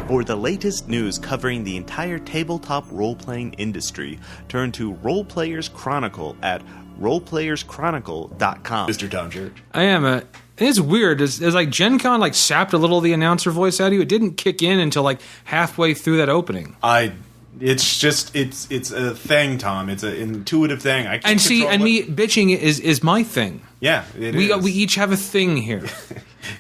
For the latest news covering the entire tabletop role-playing industry, turn to Role Players Chronicle at roleplayerschronicle.com. Mr. Tom Church. I am. It's weird. It's like Gencon like sapped a little of the announcer voice out of you. It didn't kick in until like halfway through that opening. It's a thing, Tom. It's an intuitive thing. I can't me bitching is my thing. Yeah, it is. We each have a thing here.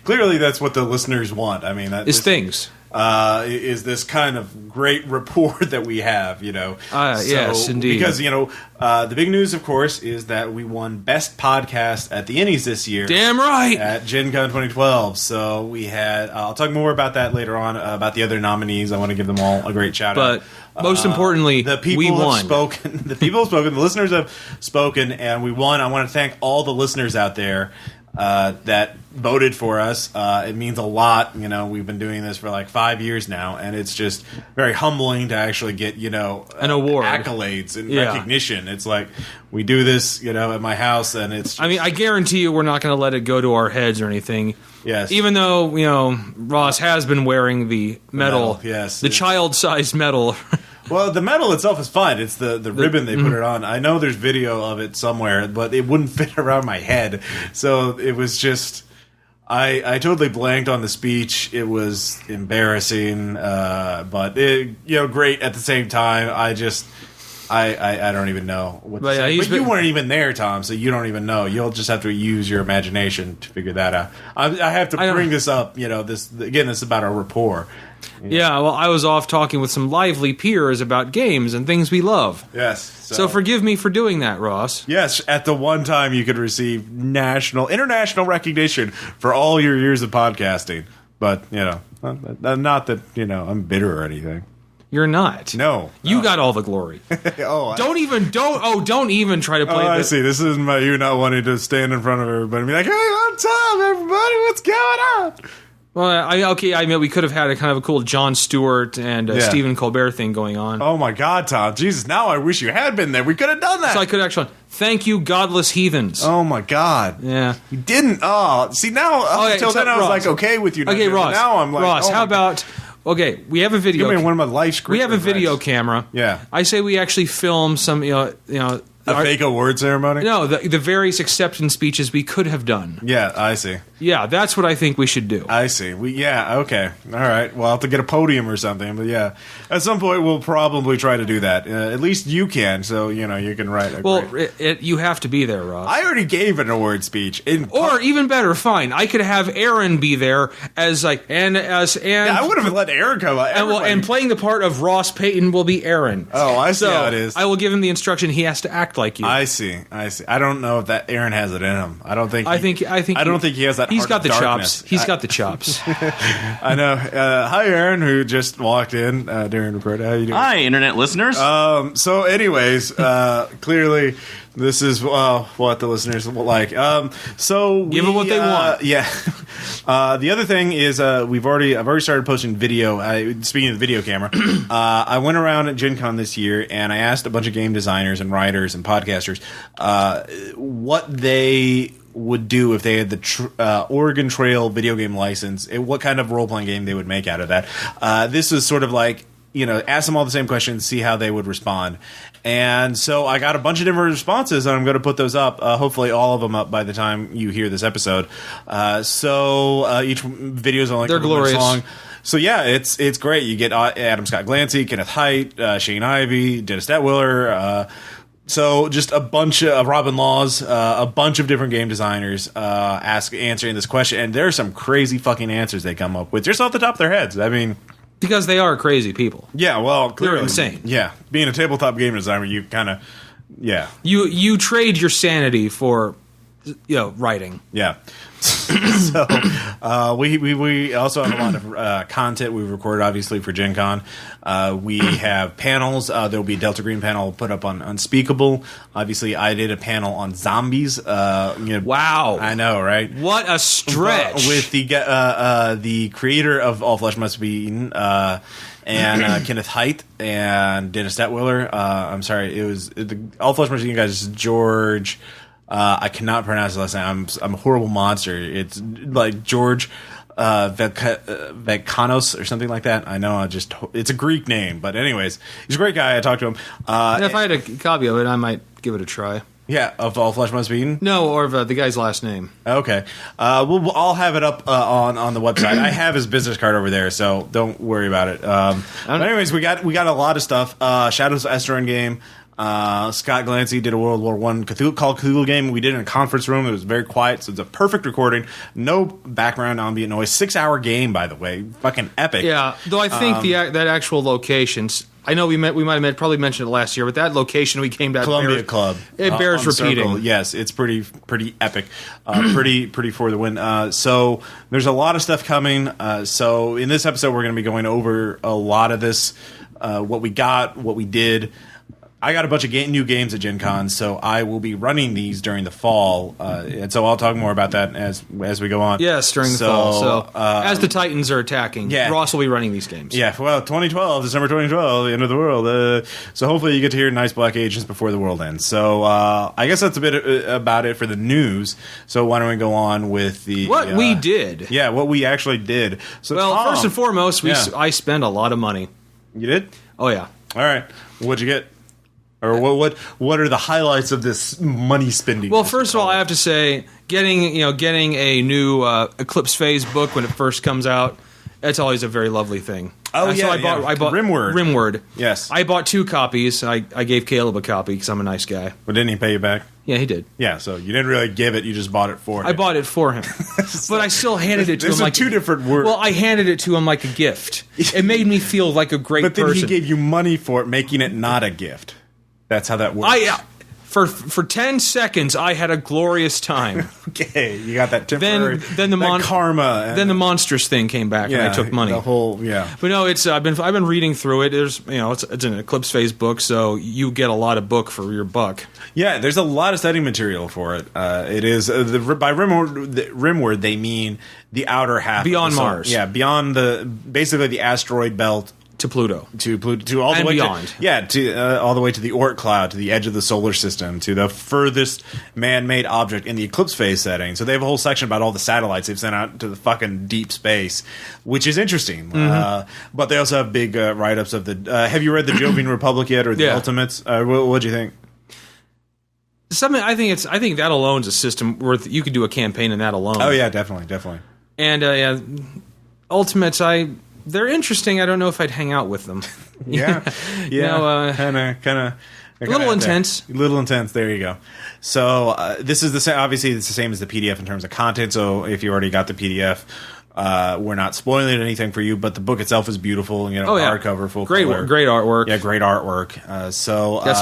Clearly, that's what the listeners want. I mean, things. Is this kind of great rapport that we have, yes, indeed. Because, the big news, of course, is that we won Best Podcast at the Ennies this year. Damn right! At Gencon 2012. So we had, I'll talk more about that later on, about the other nominees. I want to give them all a great shout out. But most importantly, we won. The people have spoken, the listeners have spoken, and we won. I want to thank all the listeners out there that voted for us. It means a lot. We've been doing this for like 5 years now, and it's just very humbling to actually get, an award, accolades and recognition. It's like we do this, at my house, and it's just, I guarantee you we're not going to let it go to our heads or anything. Yes. Even though, Ross has been wearing the medal. Yes. The child-sized medal. Well, the medal itself is fine. It's the ribbon they put it on. I know there's video of it somewhere, but it wouldn't fit around my head. So it was just... I totally blanked on the speech. It was embarrassing, but great at the same time. I don't even know what to say. But you weren't even there, Tom, so you don't even know. You'll just have to use your imagination to figure that out. I have to bring this up. This is about our rapport. Yeah, well, I was off talking with some lively peers about games and things we love. Yes. So forgive me for doing that, Ross. Yes, at the one time you could receive international recognition for all your years of podcasting. But, not that, I'm bitter or anything. You're not. No. You got all the glory. Don't even try to play this. I see. This isn't about you not wanting to stand in front of everybody and be like, hey, I'm Tom, everybody, what's going on? Well, we could have had a kind of a cool Jon Stewart and Stephen Colbert thing going on. Oh, my God, Tom. Jesus, now I wish you had been there. We could have done that. So I could actually... Thank you, godless heathens. Oh, my God. Yeah. You didn't... Oh, see, now, until then, I was like, okay with you. Okay, Ross. Now I'm like... Ross, how about... Okay, we have a video... Give me one of my life scripts. We have a video camera. Yeah. I say we actually film some, A fake award ceremony? No, the various acceptance speeches we could have done. Yeah, I see. Yeah, that's what I think we should do. I see. Okay. All right. Well, I'll have to get a podium or something. But yeah, at some point we'll probably try to do that. At least you can, so you can write. You have to be there, Ross. I already gave an award speech. Or even better, fine. I could have Aaron be there as like and. Yeah, I would have let Aaron come. And playing the part of Ross Payton will be Aaron. Oh, I see how it is. I will give him the instruction. He has to act like you. I see. I don't know if that Aaron has it in him. I don't think he has that. He's got the chops. He's got the chops. I know. Hi, Aaron, who just walked in during recording. How you doing? Hi, internet listeners. So, anyways, clearly this is what the listeners like. So give them what they want. Yeah. The other thing is I've already started posting video. Speaking of the video camera, I went around at Gen Con this year and I asked a bunch of game designers and writers and podcasters what they would do if they had the Oregon Trail video game license, what kind of role-playing game they would make out of that. This was sort of like, ask them all the same questions, see how they would respond. And so I got a bunch of different responses, and I'm going to put those up, hopefully all of them up by the time you hear this episode. Each video is only a couple minutes long. So yeah, it's great. You get Adam Scott Glancy, Kenneth Haidt, Shane Ivey, Dennis Detwiller, so just a bunch of Robin Laws, a bunch of different game designers answering this question, and there are some crazy fucking answers they come up with just off the top of their heads. I mean, because they are crazy people. Yeah, well, clearly, they're insane. Yeah, being a tabletop game designer, you kind of, you trade your sanity for, writing. Yeah. So we also have a lot of content we've recorded, obviously, for Gen Con. We have panels. There'll be a Delta Green panel put up on Unspeakable. Obviously, I did a panel on zombies. Wow. I know, right? What a stretch. With the creator of All Flesh Must Be Eaten, and Kenneth Haidt and Dennis Detwiller. I'm sorry, it was All Flesh Must Be Eaten guys, George... I cannot pronounce the last name. I'm a horrible monster. It's like George Vekanos or something like that. I know, it's a Greek name, but anyways, he's a great guy. I talked to him. And if I had a copy of it, I might give it a try. Yeah, of All Flesh Must Be Eaten? No, or of the guy's last name. Okay. I'll have it up on the website. I have his business card over there, so don't worry about it. But anyways, we got a lot of stuff. Shadows of Esteren game. Scott Glancy did a World War I Cthulhu game. We did it in a conference room. It was very quiet, so it's a perfect recording. No background ambient noise. 6-hour game, by the way. Fucking epic. Yeah, though I think that actual locations... I know we might have probably mentioned it last year, but that location we came to Columbia Club. It bears repeating. Circle. Yes, it's pretty epic. Pretty for the win. So there's a lot of stuff coming. So in this episode, we're going to be going over a lot of this, what we got, what we did. I got a bunch of new games at Gencon, so I will be running these during the fall, and so I'll talk more about that as we go on. Yes, during the fall. So as the Titans are attacking, Ross will be running these games. Yeah, well, December 2012, the end of the world. So hopefully you get to hear Nice Black Agents before the world ends. So I guess that's a bit about it for the news. So why don't we go on with what we did? Yeah, what we actually did. So Tom, first and foremost, I spent a lot of money. You did? Oh yeah. All right. What'd you get? Or what are the highlights of this money spending? Well, first of all, I have to say, getting a new Eclipse Phase book when it first comes out, that's always a very lovely thing. Oh yeah, so I bought Rimward. Yes, I bought 2 copies. I gave Caleb a copy because I'm a nice guy. But didn't he pay you back? Yeah, he did. Yeah, so you didn't really give it; you just bought it for him. I bought it for him, but I still handed it to him. Those are 2 different words. Well, I handed it to him like a gift. It made me feel like a great person. But then he gave you money for it, making it not a gift. That's how that works. For 10 seconds, I had a glorious time. Okay, you got that temporary then karma. Then the monstrous thing came back, and I took money. The whole, But no, it's I've been reading through it. There's it's an Eclipse Phase book, so you get a lot of book for your buck. Yeah, there's a lot of study material for it. It is by Rimward they mean the outer half beyond of the Mars. Yeah, beyond basically the asteroid belt. To Pluto, to all the and way beyond. All the way to the Oort cloud, to the edge of the solar system, to the furthest man-made object in the eclipse phase setting. So they have a whole section about all the satellites they've sent out to the fucking deep space, which is interesting. But they also have big write-ups of the. Have you read the Jovian Republic yet, or the Ultimates? What'd you think? I think that alone is a system worth. You could do a campaign in that alone. Oh yeah, definitely. And Ultimates, they're interesting. I don't know if I'd hang out with them. Yeah. Kind of. A little intense. A little intense. There you go. So this is the same. Obviously, it's the same as the PDF in terms of content. So if you already got the PDF, we're not spoiling anything for you. But the book itself is beautiful. Hardcover, full color. Great artwork. Yeah, great artwork.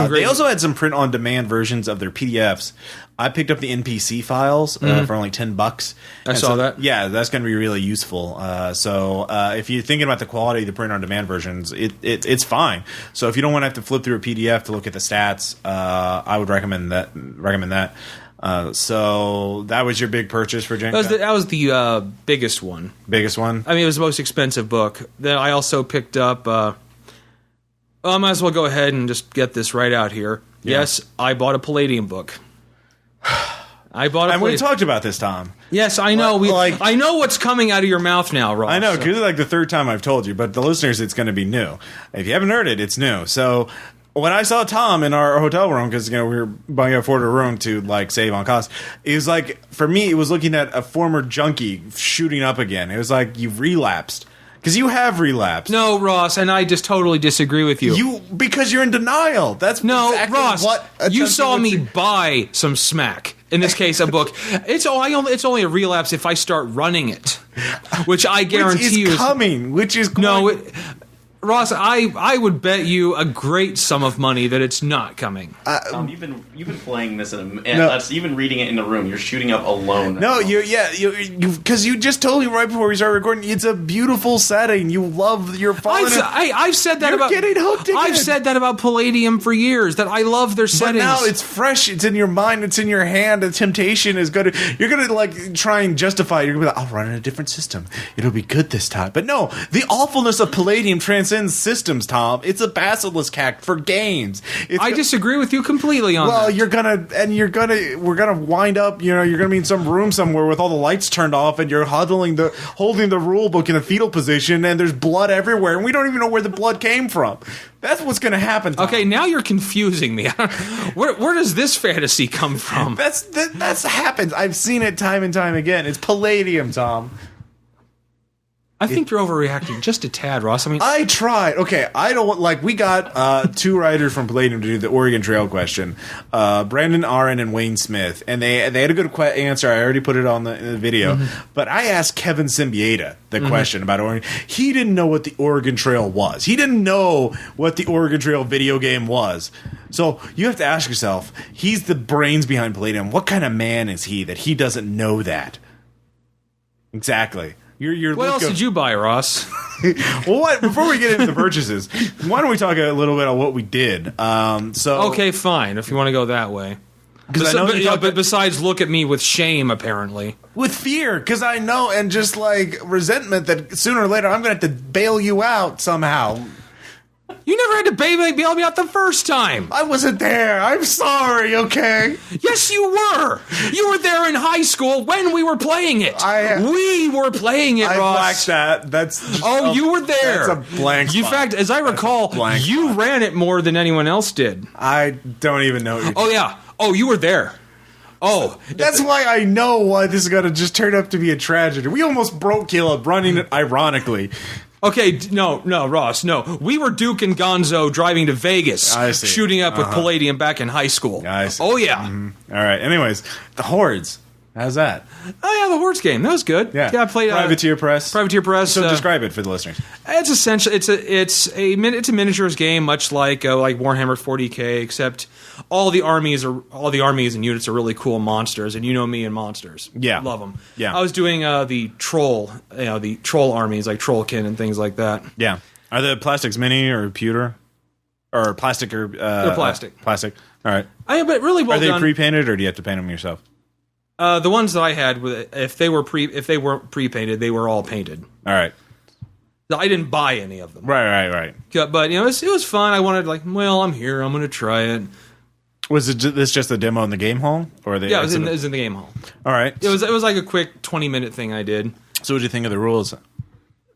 They also had some print-on-demand versions of their PDFs. I picked up the NPC files for only $10. I saw that. Yeah, that's going to be really useful. So if you're thinking about the quality of the print-on-demand versions, it's fine. So if you don't want to have to flip through a PDF to look at the stats, I would recommend that. So that was your big purchase for Gencon? That was the biggest one. Biggest one? I mean, it was the most expensive book. Then I also picked up... I might as well go ahead and just get this right out here. Yeah. Yes, I bought a Palladium book. And we talked about this, Tom. Yes, I know. I know what's coming out of your mouth now, Ross. I know, because it's like the 3rd time I've told you, but the listeners, it's going to be new. If you haven't heard it, it's new. So when I saw Tom in our hotel room, because we were buying a room to save on cost, it was like, for me, it was looking at a former junkie shooting up again. It was like you've relapsed. Because you have relapsed. No, Ross, and I just totally disagree with you. Because you're in denial. That's exactly Ross, what you saw me buy some smack. In this case, a book. It's only a relapse if I start running it, which I guarantee you is coming. Which is going. No, Ross, I would bet you a great sum of money that it's not coming. Tom, you've been playing this even reading it in the room. You're shooting up alone. No, because you just told me right before we started recording. It's a beautiful setting. You love your falling. I've said that about getting hooked again. I've said that about Palladium for years. That I love their settings. But now it's fresh. It's in your mind. It's in your hand. The temptation is going to. You're going to try and justify it. You're going to be like, I'll run in a different system. It'll be good this time. But no, the awfulness of Palladium transcends transcends systems, Tom. It's a basilisk act for games. I disagree with you completely on that. Well, we're gonna wind up, you're gonna be in some room somewhere with all the lights turned off, and you're holding the rule book in a fetal position, and there's blood everywhere, and we don't even know where the blood came from. That's what's gonna happen, Tom. Okay, now you're confusing me. Where does this fantasy come from? That's happens. I've seen it time and time again. It's Palladium, Tom. I think you're overreacting just a tad, Ross. I mean, I tried. Okay, I don't like. We got 2 writers from Palladium to do the Oregon Trail question, Brandon Aaron and Wayne Smith, and they had a good answer. I already put it on the video, but I asked Kevin Symbieta the question about Oregon. He didn't know what the Oregon Trail was. He didn't know what the Oregon Trail video game was. So you have to ask yourself: he's the brains behind Palladium. What kind of man is he that he doesn't know that? Exactly. What else did you buy, Ross? Well, before we get into the purchases, why don't we talk a little bit on what we did? Okay, fine. If you want to go that way, but besides, look at me with shame. Apparently, with fear, because I know, and just like resentment that sooner or later I'm going to have to bail you out somehow. You never had to bail me out the first time. I wasn't there. I'm sorry, okay? Yes, you were. You were there in high school when we were playing it. We were playing it, Ross. I blacked that. That's just you were there. That's a blank spot. In fact, as I recall, you ran it more than anyone else did. I don't even know what you're Oh, yeah. Oh, you were there. Oh. That's why I know why this is going to just turn up to be a tragedy. We almost broke Caleb running it ironically. Okay, no, Ross, no. We were Duke and Gonzo driving to Vegas, shooting up with Palladium back in high school. I see. Oh, yeah. Mm-hmm. All right, anyways, the Hordes. How's that? Oh, yeah, the Hordes game. That was good. Yeah, I played Privateer Press. Privateer Press. So describe it for the listeners. It's essentially it's a miniatures game, much like Warhammer 40K, except all the armies and units are really cool monsters, and you know me and monsters. Yeah, love them. Yeah, I was doing the troll armies like Trollkin and things like that. Yeah, are the plastics mini or pewter or plastic or they're plastic? Plastic. All right. But really well done. Are they pre-painted or do you have to paint them yourself? The ones that I had, if they weren't pre-painted, they were all painted. All right. I didn't buy any of them. Right. But it was fun. I wanted I'm here. I'm going to try it. Was this just a demo in the game hall, or it was in the game hall. All right. It was like a quick 20-minute thing I did. So what did you think of the rules?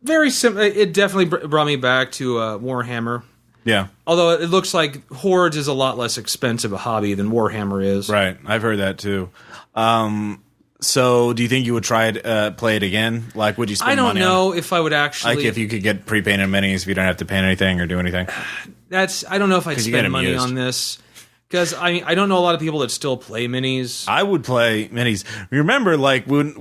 Very simple. It definitely brought me back to Warhammer. Yeah. Although it looks like Hordes is a lot less expensive a hobby than Warhammer is. Right. I've heard that too. So do you think you would play it again? Like, would you spend money on it? I don't know if I would actually... Like, if you could get pre-painted minis, if you don't have to paint anything or do anything? I don't know if I'd spend money on this. Because I don't know a lot of people that still play minis. I would play minis. Remember, like, when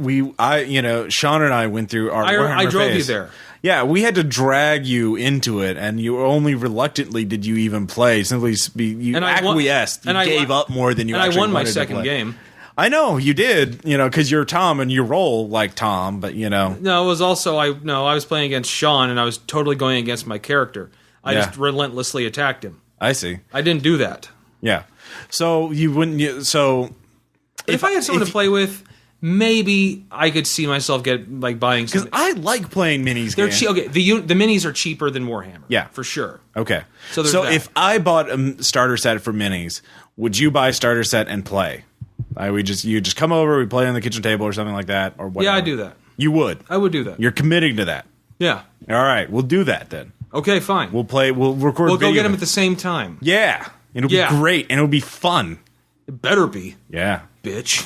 Sean and I went through our Warhammer I drove phase. you there. Yeah, we had to drag you into it, and you only reluctantly did you even play. Simply, you acquiesced. You gave up more than you actually wanted to play. And I won my second game. I know, you did, because you're Tom and you roll like Tom, but No, it was also, I was playing against Sean, and I was totally going against my character. I just relentlessly attacked him. I see. I didn't do that. Yeah. So you wouldn't, if I had someone to play with, maybe I could see myself buying some. Because I like playing minis. They're cheap. Okay, the minis are cheaper than Warhammer. Yeah, for sure. Okay, so if I bought a starter set for minis, would you buy a starter set and play? You just come over, we play on the kitchen table or something like that, or whatever. Yeah, I do that. You would. I would do that. You're committing to that. Yeah. All right, we'll do that then. Okay, fine. We'll play. We'll record. We'll go get them at the same time. Yeah, it'll be great and it'll be fun. It better be. Yeah, bitch.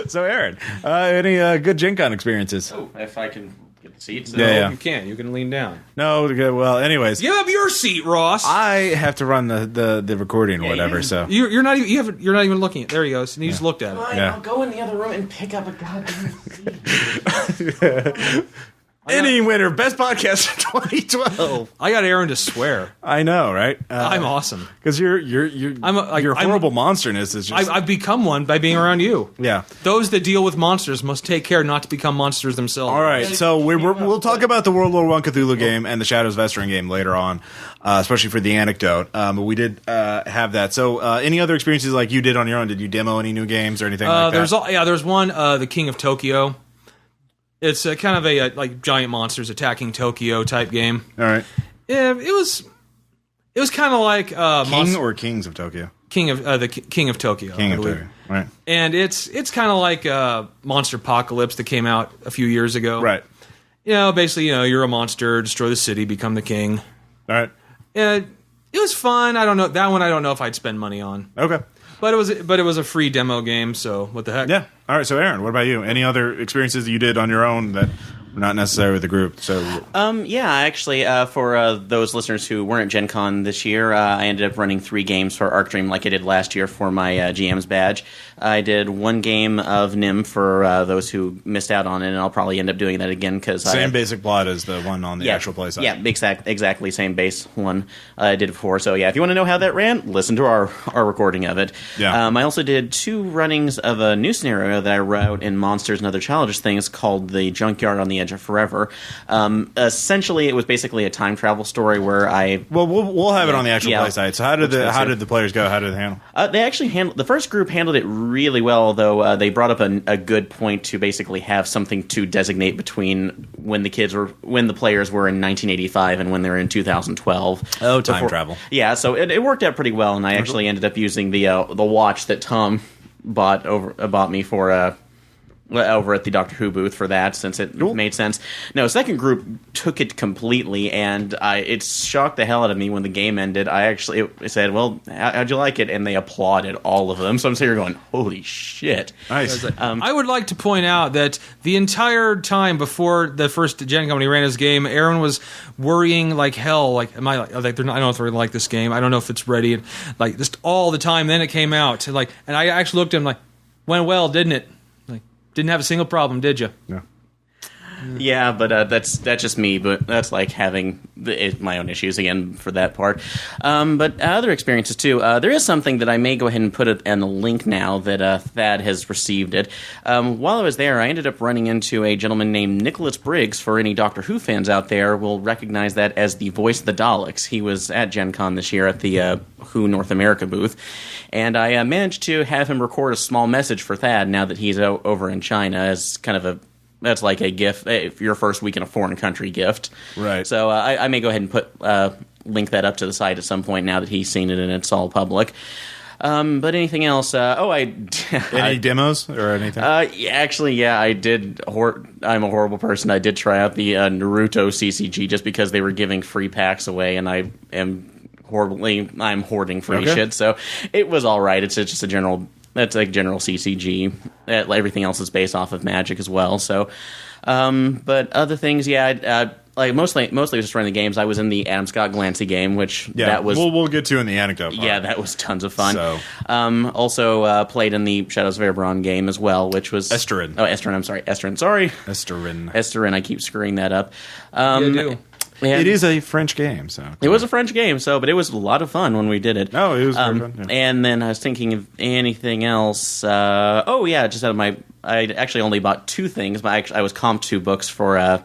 So, Aaron, any good Gencon experiences? Oh, if I can get the seats. Yeah. You can. You can lean down. No, well, anyways. Give up your seat, Ross. I have to run the recording or whatever, so. You're not even looking at it. There he goes. And he just looked at it. Fine, I'll go in the other room and pick up a goddamn seat. Any winner, best podcast of 2012. I got Aaron to swear. I know, right? I'm awesome because your horrible monsterness is just. I've become one by being around you. Yeah, those that deal with monsters must take care not to become monsters themselves. All right, so we'll talk about the World War I Cthulhu game and the Shadows of Esteren game later on, especially for the anecdote. But we did have that. So, any other experiences like you did on your own? Did you demo any new games or anything like that? There's one, the King of Tokyo. It's kind of a like giant monsters attacking Tokyo type game. All right. Yeah, it was kind of like King or Kings of Tokyo? King of King of Tokyo. King I of believe. Tokyo. Right. And it's kind of like Monster Apocalypse that came out a few years ago. Right. Basically, you're a monster, destroy the city, become the king. All right. It was fun. I don't know that one. I don't know if I'd spend money on. Okay. But it was a free demo game, so what the heck? Yeah. All right. So, Aaron, what about you? Any other experiences that you did on your own that were not necessary with the group? So, Yeah, actually, for those listeners who weren't at Gen Con this year, I ended up running 3 games for Arc Dream like I did last year for my GM's badge. I did 1 game of NIM for those who missed out on it, and I'll probably end up doing that again because same basic plot as the one on the actual play side. Yeah, exactly same base one I did before. So yeah, if you want to know how that ran, listen to our recording of it. Yeah. I also did 2 runnings of a new scenario that I wrote in Monsters and Other Childish Things called The Junkyard on the Edge of Forever. Essentially, it was basically a time travel story where we'll have it on the actual play side. So how did the players go? How did they handle? They actually the first group handled it really well, although they brought up a good point to basically have something to designate between when the players were in 1985 and when they were in 2012. Oh, time travel. Yeah, so it worked out pretty well, and I actually ended up using the watch that Tom bought me for over at the Doctor Who booth for that, since it made sense. No, second group took it completely, and it shocked the hell out of me when the game ended. I said, well, how'd you like it? And they applauded, all of them. So I'm sitting here going, holy shit. Nice. I would like to point out that the entire time before the first Gen Con when he ran his game, Aaron was worrying like hell. Like, I don't know if they're going to like this game. I don't know if it's ready. And, like, just all the time. Then it came out. And I actually looked at him like, went well, didn't it? Didn't have a single problem, did you? No. Yeah, but that's just me. But that's like having my own issues again for that part. But other experiences too. There is something that I may go ahead and put it in a link now that Thad has received it. While I was there, I ended up running into a gentleman named Nicholas Briggs. For any Doctor Who fans out there, will recognize that as the voice of the Daleks. He was at Gen Con this year at the Who North America booth, and I managed to have him record a small message for Thad now that he's over in China as kind of that's like a gift, your first week in a foreign country gift. Right. So I may go ahead and link that up to the site at some point now that he's seen it and it's all public. But anything else? Any demos or anything? I did. I'm a horrible person. I did try out the Naruto CCG just because they were giving free packs away, and I'm hoarding free shit. So it was all right. It's just a general. That's like general CCG. Everything else is based off of Magic as well. So, but other things, like mostly just running the games. I was in the Adam Scott Glancy game, which that was we'll get to in the anecdote part. Yeah, that was tons of fun. So. Also played in the Shadows of Erebron game as well, which was Esterin. Oh, Esterin. I'm sorry, Esterin. Sorry, Esterin. I keep screwing that up. You do. It is a French game, so it was a French game, but it was a lot of fun when we did it. Oh, it was very fun. Yeah. And then I was thinking of anything else. Just out of I actually only bought 2 things, but I was comped 2 books for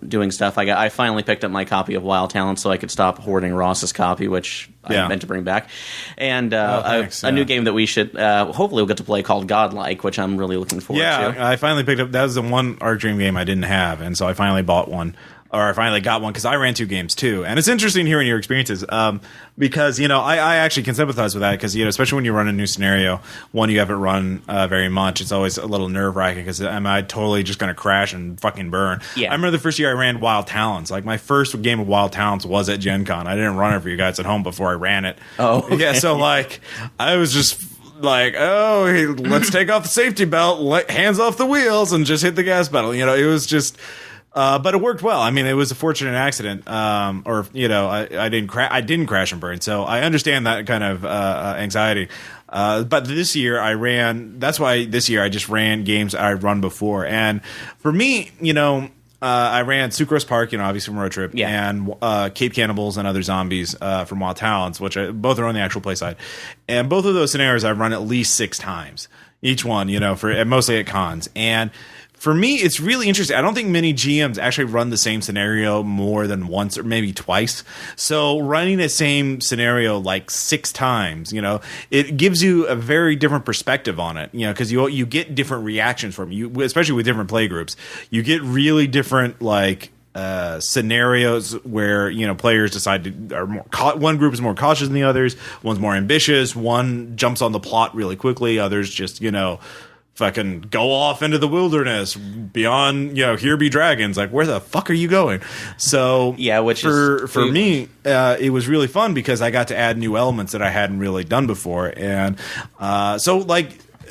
doing stuff. I finally picked up my copy of Wild Talents so I could stop hoarding Ross's copy, which I meant to bring back. And a new game that we should hopefully we'll get to play called Godlike, which I'm really looking forward to. Yeah, I finally picked up. That was the one Arc Dream game I didn't have, and so I finally bought one. Or I finally got one because I ran 2 games too, and it's interesting hearing your experiences because I actually can sympathize with that because especially when you run a new scenario, one you haven't run very much, it's always a little nerve wracking because am I totally just going to crash and fucking burn? Yeah. I remember the first year I ran Wild Talents. Like my first game of Wild Talents was at Gen Con. I didn't run it for you guys at home before I ran it. Oh, okay. Yeah. So like I was just like, oh, hey, let's take off the safety belt, hands off the wheels, and just hit the gas pedal. It was just. But it worked well. I mean, it was a fortunate accident, I didn't crash and burn. So I understand that kind of anxiety. But this year that's why this year I just ran games I'd run before. And for me, I ran Sucrose Park, obviously from Road Trip, and Cape Cannibals and Other Zombies from Wild Talents, which both are on the actual play side. And both of those scenarios I've run at least 6 times. each one, for mostly at cons. And for me, it's really interesting. I don't think many GMs actually run the same scenario more than once or maybe twice. So running the same scenario like 6 times, it gives you a very different perspective on it, because you get different reactions from you, especially with different play groups. You get really different scenarios where players decide to one group is more cautious than the others, one's more ambitious, one jumps on the plot really quickly, others just fucking go off into the wilderness beyond here be dragons, like where the fuck are you going? So yeah, for me it was really fun because I got to add new elements that I hadn't really done before. And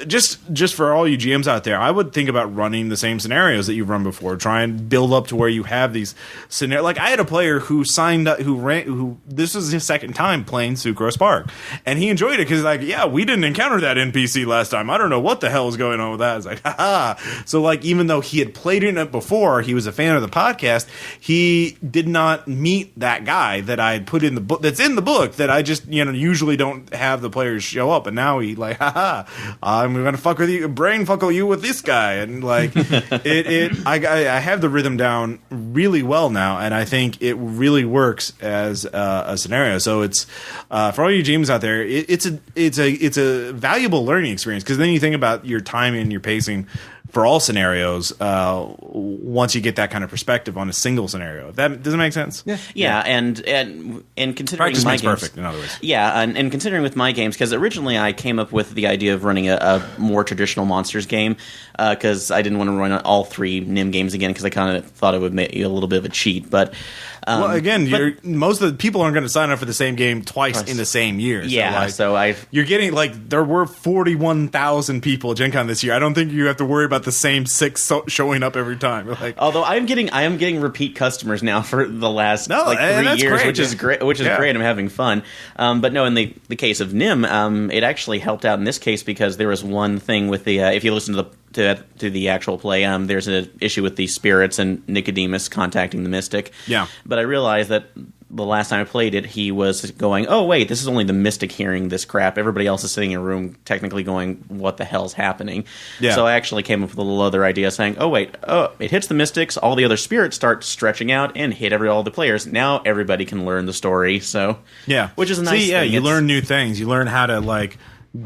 just for all you GMs out there, I would think about running the same scenarios that you've run before. Try and build up to where you have these scenarios. Like I had a player who signed up, who this was his second time playing Sucrose Park, and he enjoyed it because we didn't encounter that NPC last time. I don't know what the hell is going on with that. It's like, haha. So even though he had played in it before, he was a fan of the podcast. He did not meet that guy that I had put in the book. That's in the book that I just usually don't have the players show up, and now he haha. I'm gonna fuck with you, brain fuckle you with this guy, and I have the rhythm down really well now, and I think it really works as a scenario. So it's for all you GMs out there, it's a valuable learning experience, because then you think about your timing and your pacing for all scenarios once you get that kind of perspective on a single scenario. If that doesn't make sense. Yeah, and considering practice my makes games, perfect, in other words. Yeah, and considering with my games, because originally I came up with the idea of running a more traditional monsters game, because I didn't want to run all 3 NIM games again, because I kind of thought it would make you a little bit of a cheat. But well, again, most of the people aren't going to sign up for the same game twice in the same year. Yeah, you're getting there were 41,000 people at Gen Con this year. I don't think you have to worry about the same 6 showing up every time. Although I am getting repeat customers now for the last 3 years, great. which is great. Which is great. I'm having fun. But no, in the case of NIM, it actually helped out in this case because there was one thing with the if you listen to the actual play, there's an issue with the spirits and Nicodemus contacting the mystic. Yeah. But I realized that the last time I played it, he was going, oh, wait, this is only the mystic hearing this crap. Everybody else is sitting in a room technically going, what the hell's happening? Yeah. So I actually came up with a little other idea saying, it hits the mystics, all the other spirits start stretching out and hit all the players. Now everybody can learn the story. So yeah. Which is a nice thing. You learn new things. You learn how to,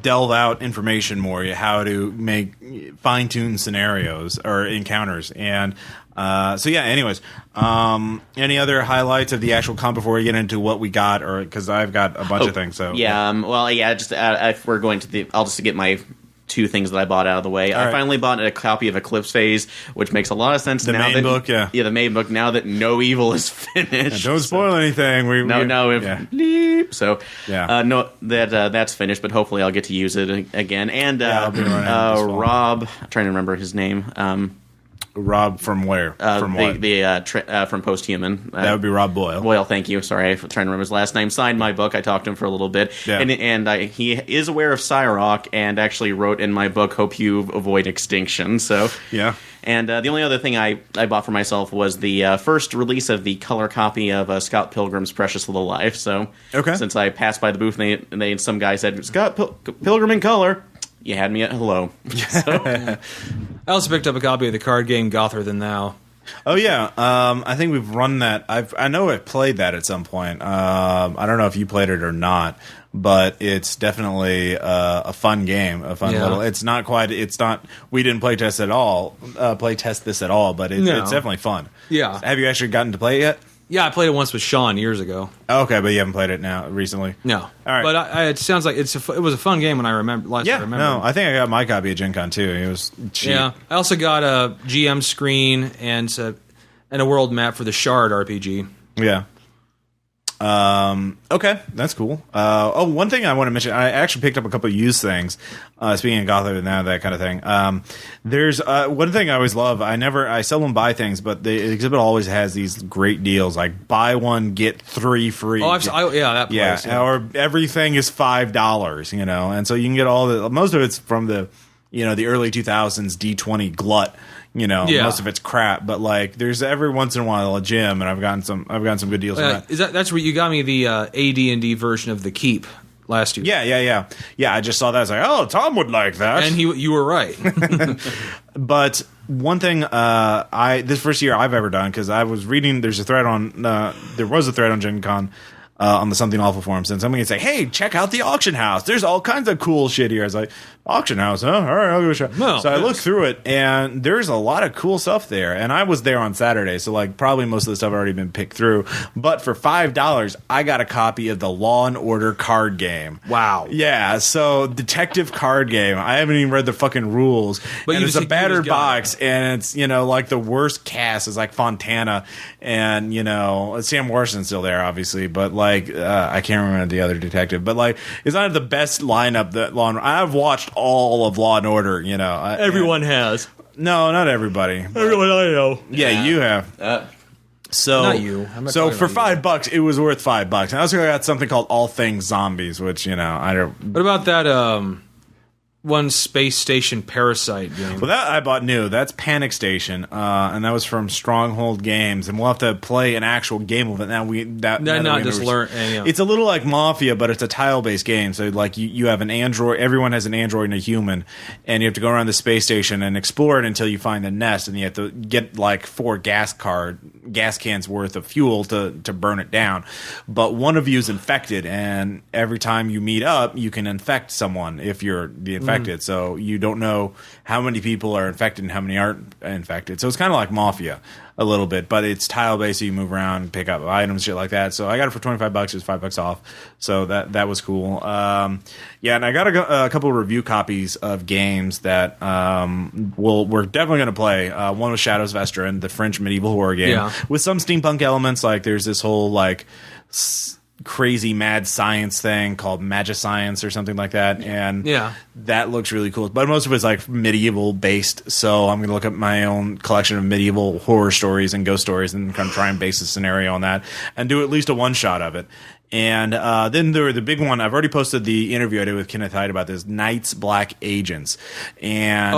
delve out information more, how to make fine-tune scenarios or encounters. And anyways, any other highlights of the actual con before we get into what we got, or because I've got a bunch of things. So just if we're going to I'll just get my 2 things that I bought out of the way. I finally bought a copy of Eclipse Phase, which makes a lot of sense now. The main book, yeah. Yeah, the main book, now that No Evil is finished. Don't spoil anything. Bleep. So, yeah. That's finished, but hopefully I'll get to use it again. And Rob, I'm trying to remember his name. Rob from where? From what? From Posthuman. That would be Rob Boyle. Boyle, thank you. Sorry, I'm trying to remember his last name. Signed my book. I talked to him for a little bit. Yeah. And he is aware of Cyrock and actually wrote in my book, Hope You Avoid Extinction. So yeah. And the only other thing I bought for myself was the first release of the color copy of Scott Pilgrim's Precious Little Life. So since I passed by the booth and some guy said, Scott Pilgrim in color, you had me at hello. I also picked up a copy of the card game Gother Than Thou. Oh yeah, I think we've run that. I know I've played that at some point. I don't know if you played it or not, but it's definitely a fun game. A fun little. It's not quite. It's not. We didn't play test at all. Play test this at all, but it's definitely fun. Yeah. Have you actually gotten to play it yet? Yeah, I played it once with Sean years ago. Okay, but you haven't played it now recently. No. All right. But it sounds like it was a fun game when I remember. I remember. No, I think I got my copy of Gen Con too. It was cheap. Yeah, I also got a GM screen and a world map for the Shard RPG. Yeah. Okay, that's cool. One thing I want to mention, I actually picked up a couple of used things. Speaking of Gothic and that kind of thing. There's one thing I always love. I seldom buy things, but the exhibit always has these great deals, like buy one get 3 free. Oh, that place. Yeah, or everything is $5. And so you can get most of it's from the the early 2000s D20 glut. Most of it's crap, but there's every once in a while a gym, and I've gotten some good deals on that. That's where you got me the AD&D version of the Keep last year. Yeah, I just saw that. I was like, oh, Tom would like that. And you were right. But one thing, this first year I've ever done, because I was reading, there was a thread on Gen Con on the Something Awful forums, and somebody would say, hey, check out the auction house. There's all kinds of cool shit here. I was like, auction house, huh? All right, I'll give it a shot. No, so I looked through it, and there's a lot of cool stuff there. And I was there on Saturday, so like probably most of the stuff had already been picked through. But for $5, I got a copy of the Law and Order card game. Wow. Yeah, so detective card game. I haven't even read the fucking rules. But and you it's a just battered got box, and it's, like the worst cast is like Fontana, and Sam Waterston's still there, obviously, but like I can't remember the other detective, but like it's not the best lineup that Law and I've watched all of Law and Order. Everyone has. No, not everybody. Everyone I know. Yeah, you have. So not you. I'm not so talking for about $5, it was worth $5. And I also got something called All Things Zombies, which I don't. What about that one space station Parasite game? Well, that I bought new. That's Panic Station, and that was from Stronghold Games, and we'll have to play an actual game of it. It's a little like Mafia, but it's a tile-based game. So like you have an android. Everyone has an android and a human, and you have to go around the space station and explore it until you find the nest, and you have to get like 4 gas cans worth of fuel to burn it down. But one of you is infected, and every time you meet up, you can infect someone if you're the infected. So you don't know how many people are infected and how many aren't infected. So it's kind of like Mafia a little bit, but it's tile based. So you move around and pick up items, shit like that. So I got it for $25. It was $5 off. So that was cool. And I got a couple of review copies of games that we're definitely going to play. One was Shadows of Estrin, the French medieval horror game, with some steampunk elements. Like there's this whole like crazy mad science thing called Magiscience or something like that, and that looks really cool, but most of it's like medieval based, so I'm gonna look up my own collection of medieval horror stories and ghost stories and kind of try and base a scenario on that and do at least a one shot of it. And then the big one, I've already posted the interview I did with Kenneth Hyde about this, Knights Black Agents. And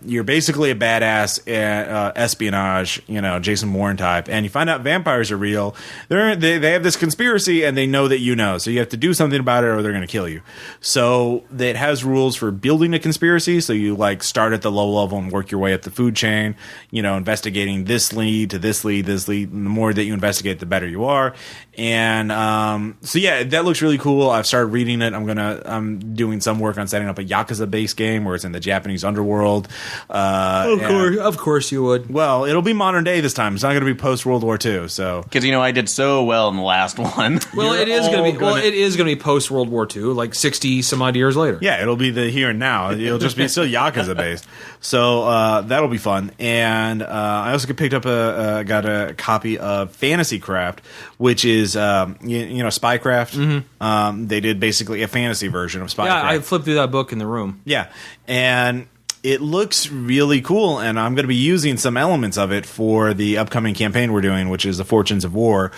you're basically a badass espionage, Jason Bourne type, and you find out vampires are real. They have this conspiracy, and they know that so you have to do something about it or they're going to kill you. So it has rules for building a conspiracy, so you like start at the low level and work your way up the food chain, investigating this lead to this lead, and the more that you investigate, the better you are. And that looks really cool. I've started reading it. I'm doing some work on setting up a Yakuza based game where it's in the Japanese underworld. Of course you would. Well, it'll be modern day this time. It's not going to be post World War II. So because I did so well in the last one. Well, it is going to be. Well, it is going to be post World War II, like 60 some odd years later. Yeah, it'll be the here and now. It'll just be still Yakuza based. So that'll be fun. And I also picked up got a copy of Fantasy Craft, which is Spycraft. Mm-hmm. They did basically a fantasy version of Spycraft. Yeah, I flipped through that book in the room. Yeah, and it looks really cool, and I'm going to be using some elements of it for the upcoming campaign we're doing, which is the Fortunes of War,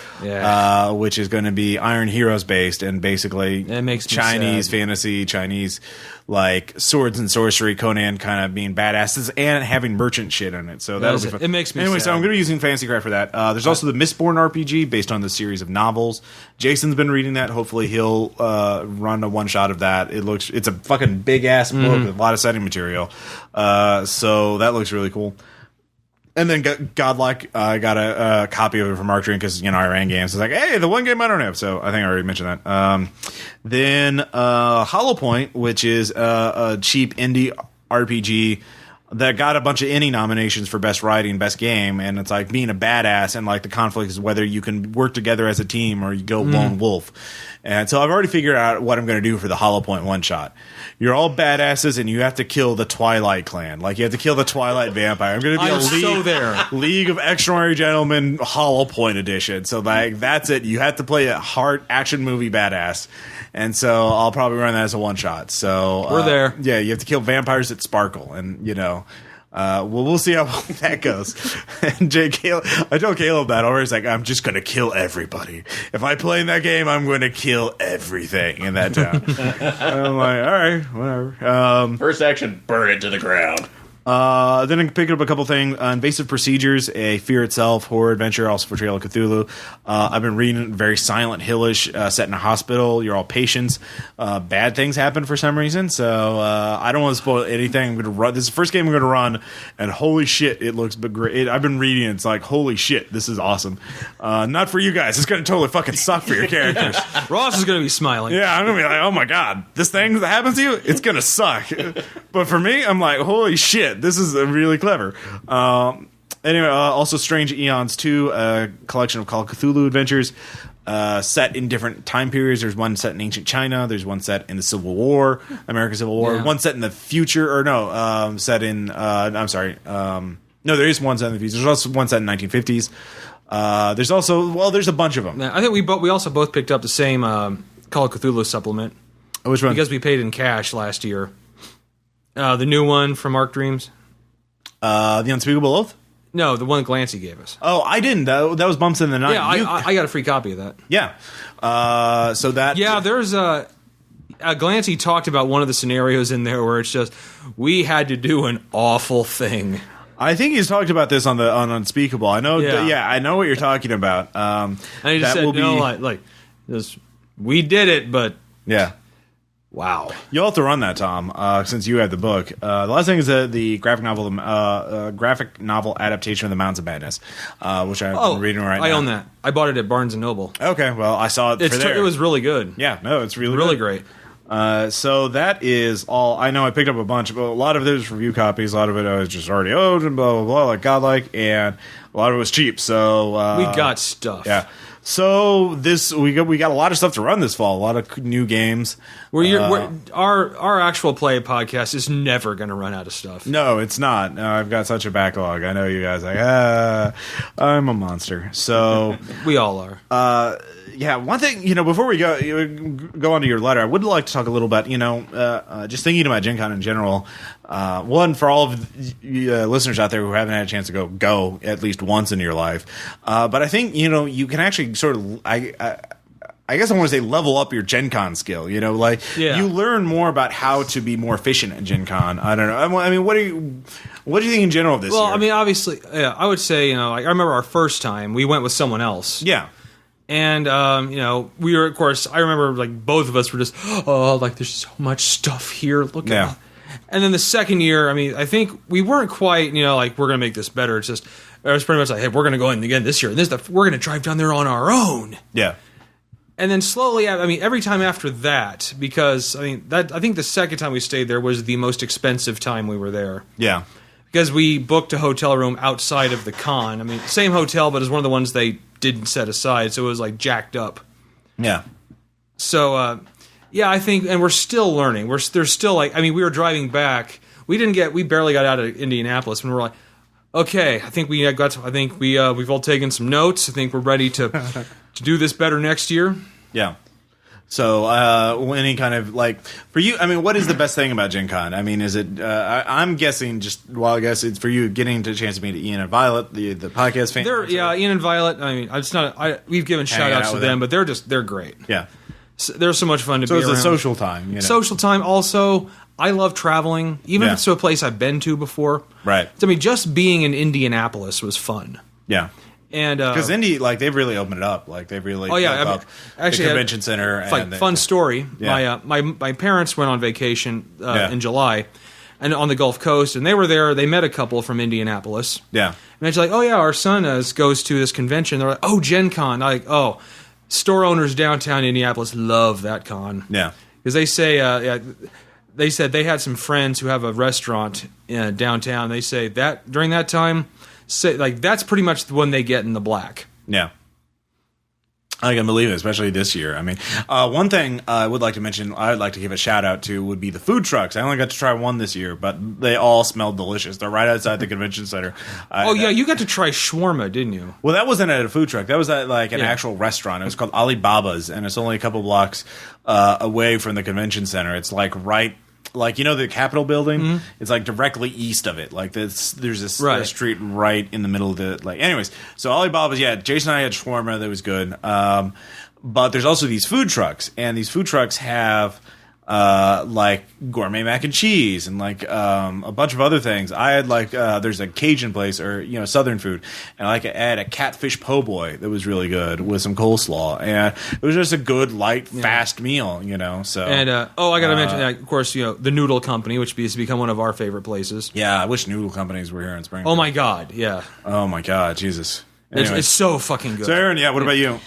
which is going to be Iron Heroes based, and basically it makes Chinese fantasy, Chinese like swords and sorcery, Conan kind of being badasses and having merchant shit in it. So that'll be fun. It makes me anyway. sad. So I'm going to be using Fantasy Craft for that. There's also the Mistborn RPG based on the series of novels. Jason's been reading that. Hopefully he'll run a one shot of that. It's a fucking big ass book with a lot of setting material. So that looks really cool. And then Godlike, I got a copy of it from Mark Drink because, I ran games. It's like, hey, the one game I don't have. So I think I already mentioned that. Then Hollow Point, which is a cheap indie RPG that got a bunch of Ennie nominations for best writing, best game. And it's like being a badass, and like the conflict is whether you can work together as a team or you go lone wolf. And so I've already figured out what I'm going to do for the Hollow Point one shot. You're all badasses, and you have to kill the Twilight Clan. Like, you have to kill the Twilight Vampire. I'm going to be League of Extraordinary Gentlemen Hollow Point edition. So, like, that's it. You have to play a hard action movie badass. And so I'll probably run that as a one-shot. So we're there. Yeah, you have to kill vampires that sparkle. And, we'll see how that goes. And I told Caleb that already. He's like, I'm just going to kill everybody. If I play in that game, I'm going to kill everything in that town. And I'm like, all right, whatever. First action, burn it to the ground. Then I picked up a couple things. Invasive Procedures, a Fear Itself horror adventure, also for Trail of Cthulhu. I've been reading very Silent Hillish, set in a hospital. You're all patients. Bad things happen for some reason, so I don't want to spoil anything. I'm going to run. This is the first game I'm going to run, and holy shit, it looks great. I've been reading it. It's like, holy shit, this is awesome. Not for you guys. It's going to totally fucking suck for your characters. Ross is going to be smiling. Yeah, I'm going to be like, oh my god, this thing that happens to you, it's going to suck. But for me, I'm like, holy shit. This is really clever. Anyway, also Strange Eons 2, a collection of Call of Cthulhu adventures set in different time periods. There's one set in ancient China. There's one set in the Civil War, American Civil War. Yeah. One set in the future, or no, set in. I'm sorry. No, there is one set in the future. There's also one set in 1950s. There's also there's a bunch of them. I think we also both picked up the same Call of Cthulhu supplement Which one? because we paid in cash last year. The new one from Arc Dreams. The Unspeakable Oath. No, the one Glancy gave us. Oh, I didn't. That was Bumps in the Night. Yeah, I got a free copy of that. Yeah. So that. Yeah, there's Glancy talked about one of the scenarios in there where it's just we had to do an awful thing. I think he's talked about this on Unspeakable. I know. Yeah. I know what you're talking about. And he just said, we did it, but yeah. wow. You'll have to run that, Tom, since you had the book. The last thing is the graphic novel adaptation of The Mountains of Madness, which I've been reading right now. I own that. I bought it at Barnes & Noble. Okay, well, I saw it for there. It was really good. Yeah, no, it's really Really good. great. So that is all. I know I picked up a bunch, but a lot of it was review copies. A lot of it I was just already owned and blah, blah, blah, like Godlike, and a lot of it was cheap. So We got stuff. yeah. So we got a lot of stuff to run this fall. A lot of new games. Our actual play podcast is never going to run out of stuff. No, it's not. No, I've got such a backlog. I know you guys are like, I'm a monster. So We all are. yeah, one thing, before we go on to your letter, I would like to talk a little about, just thinking about Gen Con in general. One, for all of the listeners out there who haven't had a chance to go at least once in your life. But I think, you can actually sort of, I guess I want to say level up your Gen Con skill. You learn more about how to be more efficient at Gen Con. I don't know. I mean, what do you think in general of this year? Well, I mean, obviously, I would say, I remember our first time, we went with someone else. Yeah. And, we were, of course, I remember, both of us were just, there's so much stuff here. Look at it. And then the second year, I mean, I think we weren't quite, we're going to make this better. It's just, it was pretty much like, hey, we're going to go in again this year. And we're going to drive down there on our own. Yeah. And then slowly, I mean, every time after that, because, I think the second time we stayed there was the most expensive time we were there. Yeah. Because we booked a hotel room outside of the con. I mean, same hotel, but it's one of the ones they didn't set aside, so it was jacked up. Yeah. So, yeah, I think, and we're still learning. There's still we were driving back. We barely got out of Indianapolis, and we're like, okay, I think we've all taken some notes. I think we're ready to do this better next year. Yeah. So, any kind of for you, I mean, what is the best thing about Gen Con? I mean, is it? I'm guessing I guess it's for you getting the chance to meet Ian and Violet, the podcast fans. Ian and Violet. I mean, it's not. We've given shout outs to them, but they're great. Yeah, they're so much fun to be around. So it's a social time. Social time. Also, I love traveling, even if it's to a place I've been to before. Right. I mean, just being in Indianapolis was fun. Yeah. And because Indy, they've really opened it up. They've really up actually the convention center. Fun story. Yeah. My parents went on vacation in July, and on the Gulf Coast, and they were there. They met a couple from Indianapolis. Yeah, and it's like, oh yeah, our son goes to this convention. They're like, oh, Gen Con. Store owners downtown Indianapolis love that con. Yeah, because they say they said they had some friends who have a restaurant downtown. They say that during that time. That's pretty much when they get in the black. Yeah. I can believe it, especially this year. I mean, one thing I would like to mention, I'd like to give a shout out to would be the food trucks. I only got to try one this year, but they all smelled delicious. They're right outside the convention center. You got to try shawarma, didn't you? Well, that wasn't at a food truck. That was at an actual restaurant. It was called Alibaba's, and it's only a couple blocks away from the convention center. It's right. The Capitol building, mm-hmm. It's directly east of it. There's this street right in the middle of the anyways. So Alibaba's, Jason and I had shawarma that was good. But there's also these food trucks, and these food trucks have like gourmet mac and cheese and like a bunch of other things. I had like there's a Cajun place or Southern food, and I had a catfish po' boy that was really good with some coleslaw, and it was just a good light fast meal. So and I gotta mention, of course, the Noodle Company, which has become one of our favorite places. Yeah, I wish noodle companies were here in Springfield. Oh my God, yeah. Oh my God, Jesus. Anyway. It's so fucking good. So Aaron, what about you?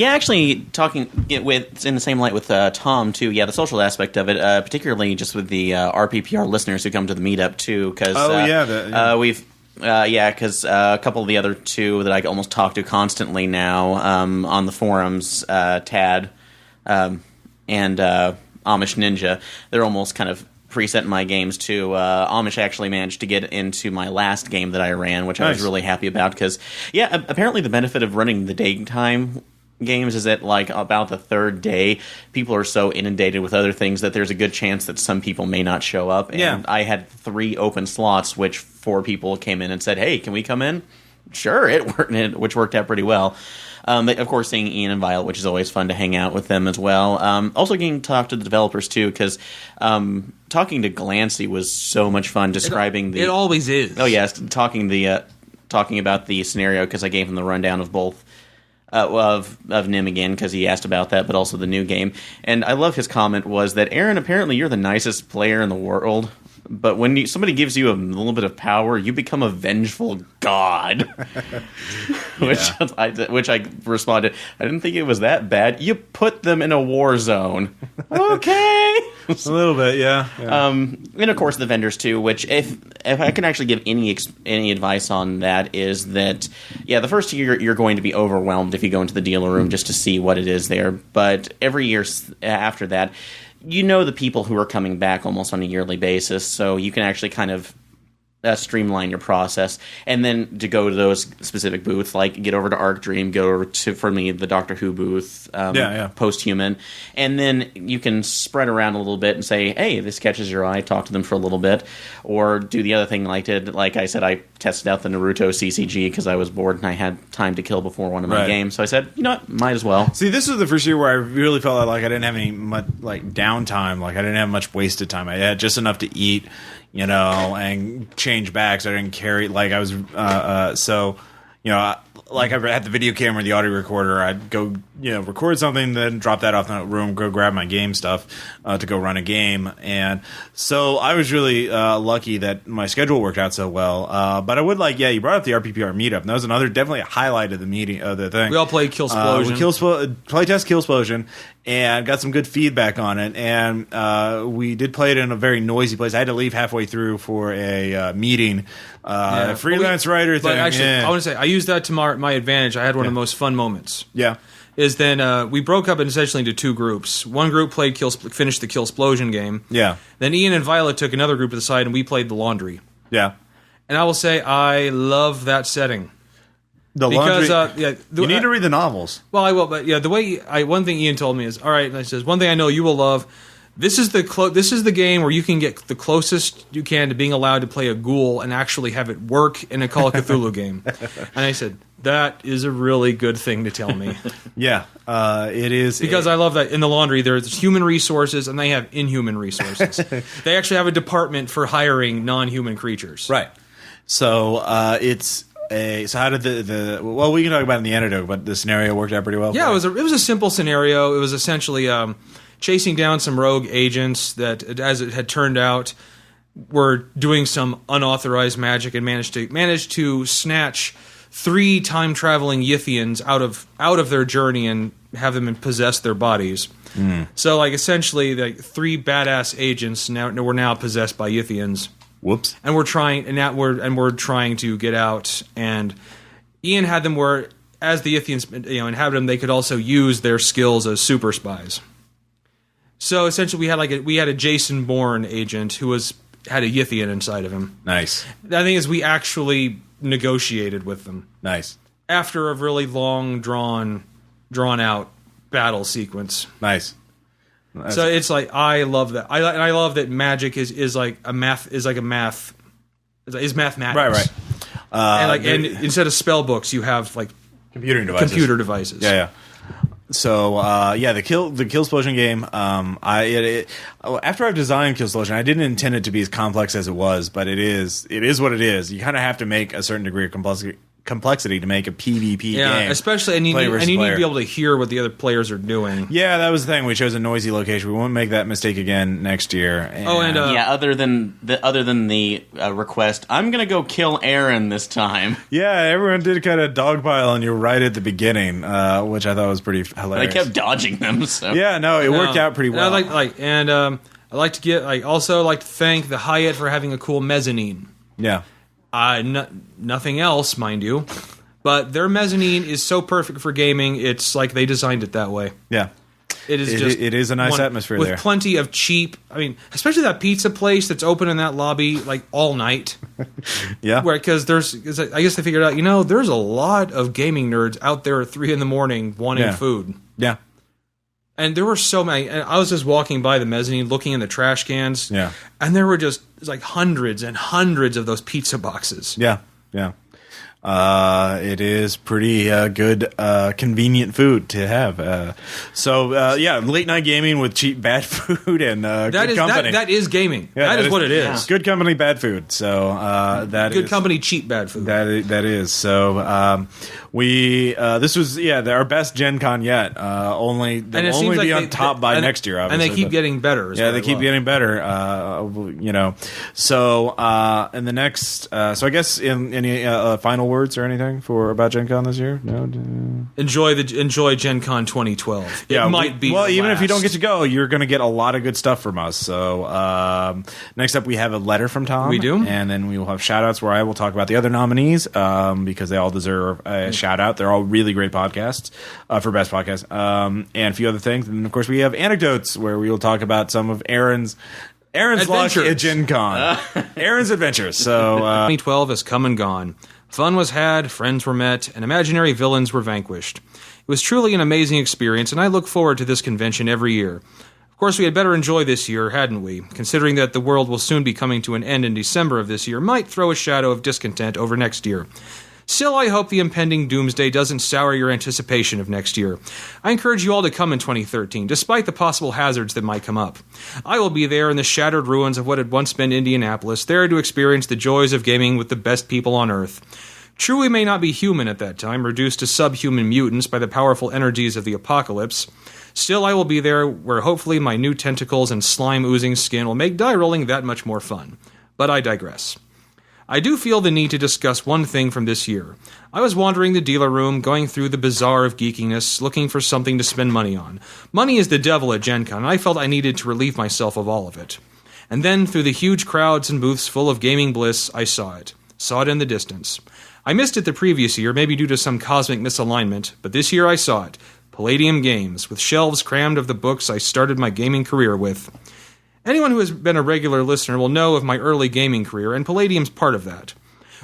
Actually, talking with in the same light with Tom too. Yeah, the social aspect of it, particularly just with the RPPR listeners who come to the meetup too. Because we've because a couple of the other two that I almost talk to constantly now on the forums, Tad and Amish Ninja, they're almost kind of preset in my games too. Amish actually managed to get into my last game that I ran, which I was really happy about because, apparently the benefit of running the daytime games is that like about the third day, people are so inundated with other things that there's a good chance that some people may not show up. And I had 3 open slots, which 4 people came in and said, "Hey, can we come in?" Sure, it worked, which worked out pretty well. But of course, seeing Ian and Violet, which is always fun to hang out with them as well. Also getting to talk to the developers, too, because talking to Glancy was so much fun describing It always is. Oh, yes, talking about the scenario, because I gave him the rundown of both of Nim again, because he asked about that, but also the new game. And I love his comment was that, Aaron, apparently you're the nicest player in the world. But when somebody gives you a little bit of power, you become a vengeful god. Which I responded, I didn't think it was that bad. You put them in a war zone. Okay. A little bit, yeah. And of course the vendors too, which if I can actually give any advice on that is that, the first year you're going to be overwhelmed if you go into the dealer room just to see what it is there. But every year after that, the people who are coming back almost on a yearly basis, so you can actually kind of streamline your process. And then to go to those specific booths, like get over to Arc Dream, go over to, for me, the Doctor Who booth, Post-Human, and then you can spread around a little bit and say, hey, this catches your eye, talk to them for a little bit, or do the other thing like I said, I tested out the Naruto CCG because I was bored and I had time to kill before one of my games, so I said, you know what, might as well. See, this was the first year where I really felt like I didn't have any much downtime, like I didn't have much wasted time. I had just enough to eat, and change back, so I didn't carry, like, I was, like I had the video camera, the audio recorder, I'd go, record something, then drop that off in the room, go grab my game stuff to go run a game. And so I was really lucky that my schedule worked out so well. But I would you brought up the RPPR meetup, and that was definitely a highlight of the meeting, of the thing. We all played Killsplosion. Playtest Killsplosion, and got some good feedback on it. And we did play it in a very noisy place. I had to leave halfway through for a meeting. Freelance writer thing. But actually, I want to say, I used that to my advantage. I had one of the most fun moments. Yeah. Is then we broke up essentially into 2 groups. One group finished the Killsplosion game. Yeah. Then Ian and Violet took another group to the side, and we played the Laundry. Yeah. And I will say, I love that setting. Laundry. You need to read the novels. Well, I will, but the way one thing Ian told me is, all right, and he says, one thing I know you will love. This is the game where you can get the closest you can to being allowed to play a ghoul and actually have it work in a Call of Cthulhu game. And I said, that is a really good thing to tell me. Yeah, it is. Because I love that in the Laundry, there's human resources and they have inhuman resources. They actually have a department for hiring non-human creatures. Right. So it's... So how did well, we can talk about it in the anecdote, but the scenario worked out pretty well? Yeah, it was a simple scenario. It was essentially chasing down some rogue agents that, as it had turned out, were doing some unauthorized magic and managed to snatch 3 time-traveling Yithians out of their journey and have them possess their bodies. So, essentially, 3 badass agents were now possessed by Yithians. Whoops! And we're trying to get out. And Ian had them where, as the Yithians inhabited them, they could also use their skills as super spies. So essentially, we had a Jason Bourne agent who had a Yithian inside of him. Nice. The thing is, we actually negotiated with them. Nice. After a really long, drawn out battle sequence. Nice. So it's I love that. I love that magic is mathematics. Right. And instead of spell books, you have computer devices. Computer devices. Yeah. The Killsplosion game. After I've designed Killsplosion, I didn't intend it to be as complex as it was, but it is what it is. You kind of have to make a certain degree of complexity to make a PvP game. Especially, and you need to be able to hear what the other players are doing. Yeah, that was the thing. We chose a noisy location. We won't make that mistake again next year. Other than the request, I'm gonna go kill Aaron this time. Yeah, everyone did kind of dogpile on you right at the beginning, which I thought was pretty hilarious. I kept dodging them. So. Yeah, no, it worked out pretty well. I like to thank the Hyatt for having a cool mezzanine. Yeah. Nothing else, mind you, but their mezzanine is so perfect for gaming. It's like they designed it that way. Yeah, it is a nice atmosphere with there, plenty of cheap. I mean, especially that pizza place that's open in that lobby like all night. Yeah, because I guess they figured out. There's a lot of gaming nerds out there at 3 a.m. wanting food. Yeah. And there were so many. And I was just walking by the mezzanine, looking in the trash cans. Yeah. And there were just like hundreds and hundreds of those pizza boxes. Yeah. Yeah. It is pretty good, convenient food to have. Late night gaming with cheap, bad food and good company. That is gaming. Yeah, that is what it is. Yeah. Good company, bad food. So that good is, company, cheap, bad food. That is. So this was our best Gen Con yet. They'll only be on top by next year, obviously. And they keep getting better. They keep getting better. So in the next, so I guess in any final words or anything about Gen Con this year? No. Enjoy Gen Con 2012. Yeah, it might be. Well, even last. if you don't get to go, you're going to get a lot of good stuff from us. So next up, we have a letter from Tom. We do, and then we will have shout outs where I will talk about the other nominees because they all deserve a shout out. They're all really great podcasts for best podcast, and a few other things. And of course, we have anecdotes where we will talk about some of Aaron's luck at Gen Con. Aaron's adventures. So 2012 has come and gone. Fun was had, friends were met, and imaginary villains were vanquished. It was truly an amazing experience, and I look forward to this convention every year. Of course, we had better enjoy this year, hadn't we? Considering that the world will soon be coming to an end in December of this year might throw a shadow of discontent over next year. Still, I hope the impending doomsday doesn't sour your anticipation of next year. I encourage you all to come in 2013, despite the possible hazards that might come up. I will be there in the shattered ruins of what had once been Indianapolis, there to experience the joys of gaming with the best people on Earth. True, we may not be human at that time, reduced to subhuman mutants by the powerful energies of the apocalypse. Still, I will be there, where hopefully my new tentacles and slime-oozing skin will make die rolling that much more fun. But I digress. I do feel the need to discuss one thing from this year. I was wandering the dealer room, going through the bazaar of geekiness, looking for something to spend money on. Money is the devil at Gen Con, and I felt I needed to relieve myself of all of it. And then, through the huge crowds and booths full of gaming bliss, I saw it in the distance. I missed it the previous year, maybe due to some cosmic misalignment, but this year I saw it. Palladium Games, with shelves crammed of the books I started my gaming career with. Anyone who has been a regular listener will know of my early gaming career, and Palladium's part of that.